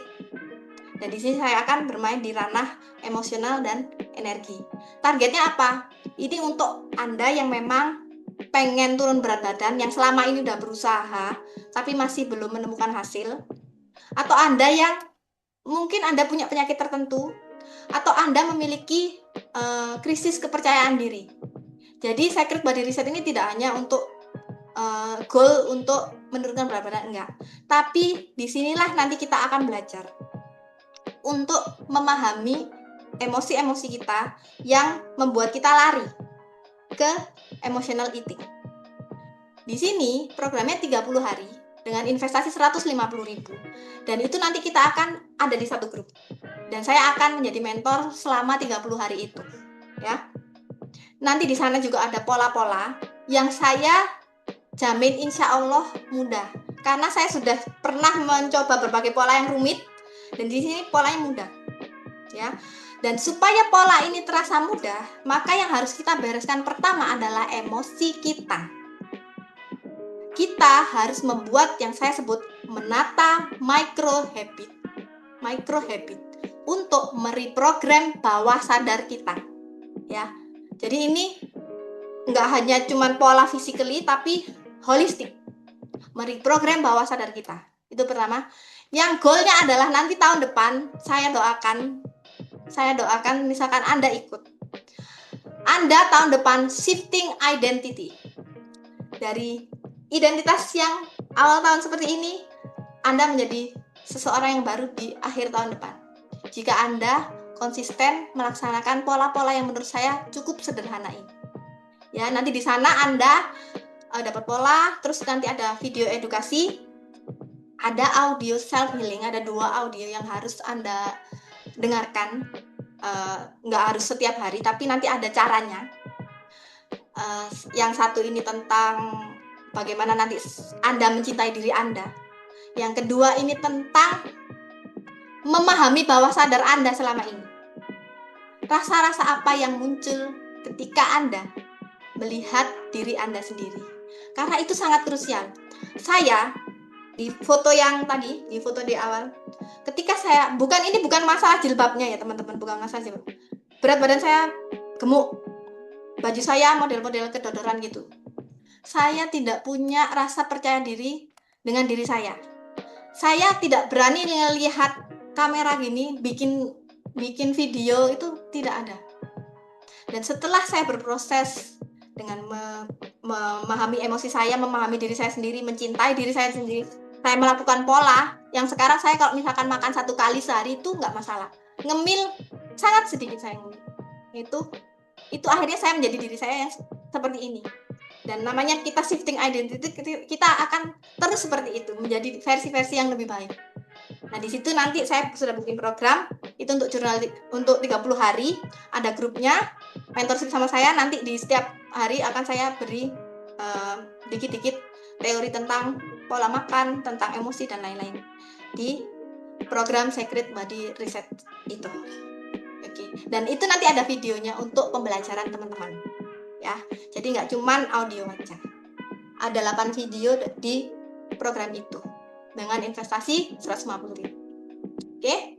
Dan di sini saya akan bermain di ranah emosional dan energi. Targetnya apa? Ini untuk Anda yang memang pengen turun berat badan, yang selama ini udah berusaha tapi masih belum menemukan hasil, atau Anda yang mungkin Anda punya penyakit tertentu, atau Anda memiliki krisis kepercayaan diri. Jadi Secret Body Reset ini tidak hanya untuk goal untuk menurunkan berat badan, enggak. Tapi disinilah nanti kita akan belajar untuk memahami emosi-emosi kita yang membuat kita lari ke emotional eating. Di sini programnya 30 hari dengan investasi 150.000, dan itu nanti kita akan ada di satu grup, dan saya akan menjadi mentor selama 30 hari itu ya. Nanti di sana juga ada pola-pola yang saya jamin insya Allah mudah, karena saya sudah pernah mencoba berbagai pola yang rumit, dan di sini polanya mudah ya. Dan supaya pola ini terasa mudah, maka yang harus kita bereskan pertama adalah emosi kita. Kita harus membuat yang saya sebut menata micro habit untuk mereprogram bawah sadar kita ya. Jadi ini nggak hanya cuman pola physically tapi holistik, mereprogram bawah sadar kita. Itu pertama. Yang goalnya adalah nanti tahun depan saya doakan misalkan Anda ikut, Anda tahun depan shifting identity dari identitas yang awal tahun seperti ini, Anda menjadi seseorang yang baru di akhir tahun depan. Jika Anda konsisten melaksanakan pola-pola yang menurut saya cukup sederhana ini. Ya, nanti di sana Anda dapat pola, terus nanti ada video edukasi, ada audio self healing, ada 2 audio yang harus Anda dengarkan. Nggak harus setiap hari, tapi nanti ada caranya. Yang satu ini tentang bagaimana nanti Anda mencintai diri Anda. Yang kedua ini tentang memahami bawah sadar Anda selama ini. Rasa-rasa apa yang muncul ketika Anda melihat diri Anda sendiri. Karena itu sangat krusial. Saya di foto yang tadi, di foto di awal, ketika saya, ini bukan masalah jilbabnya ya teman-teman, bukan masalah jilbab. Berat badan saya gemuk, baju saya model-model kedodoran gitu. Saya tidak punya rasa percaya diri dengan diri saya. Saya tidak berani melihat kamera gini, bikin video itu tidak ada. Dan setelah saya berproses dengan memahami emosi saya, memahami diri saya sendiri, mencintai diri saya sendiri, saya melakukan pola yang sekarang saya kalau misalkan makan 1 kali sehari itu nggak masalah. Ngemil sangat sedikit saya ngemil. Itu akhirnya saya menjadi diri saya yang seperti ini. Dan namanya kita shifting identity, kita akan terus seperti itu, menjadi versi-versi yang lebih baik. Nah, di situ nanti saya sudah bikin program itu untuk jurnal untuk 30 hari, ada grupnya, mentorship sama saya, nanti di setiap hari akan saya beri dikit-dikit teori tentang pola makan, tentang emosi dan lain-lain di program Secret Body Reset itu. Oke. Dan itu nanti ada videonya untuk pembelajaran teman-teman. Ya. Jadi nggak cuman audio aja. Ada 8 video di program itu dengan investasi 150.000. Oke?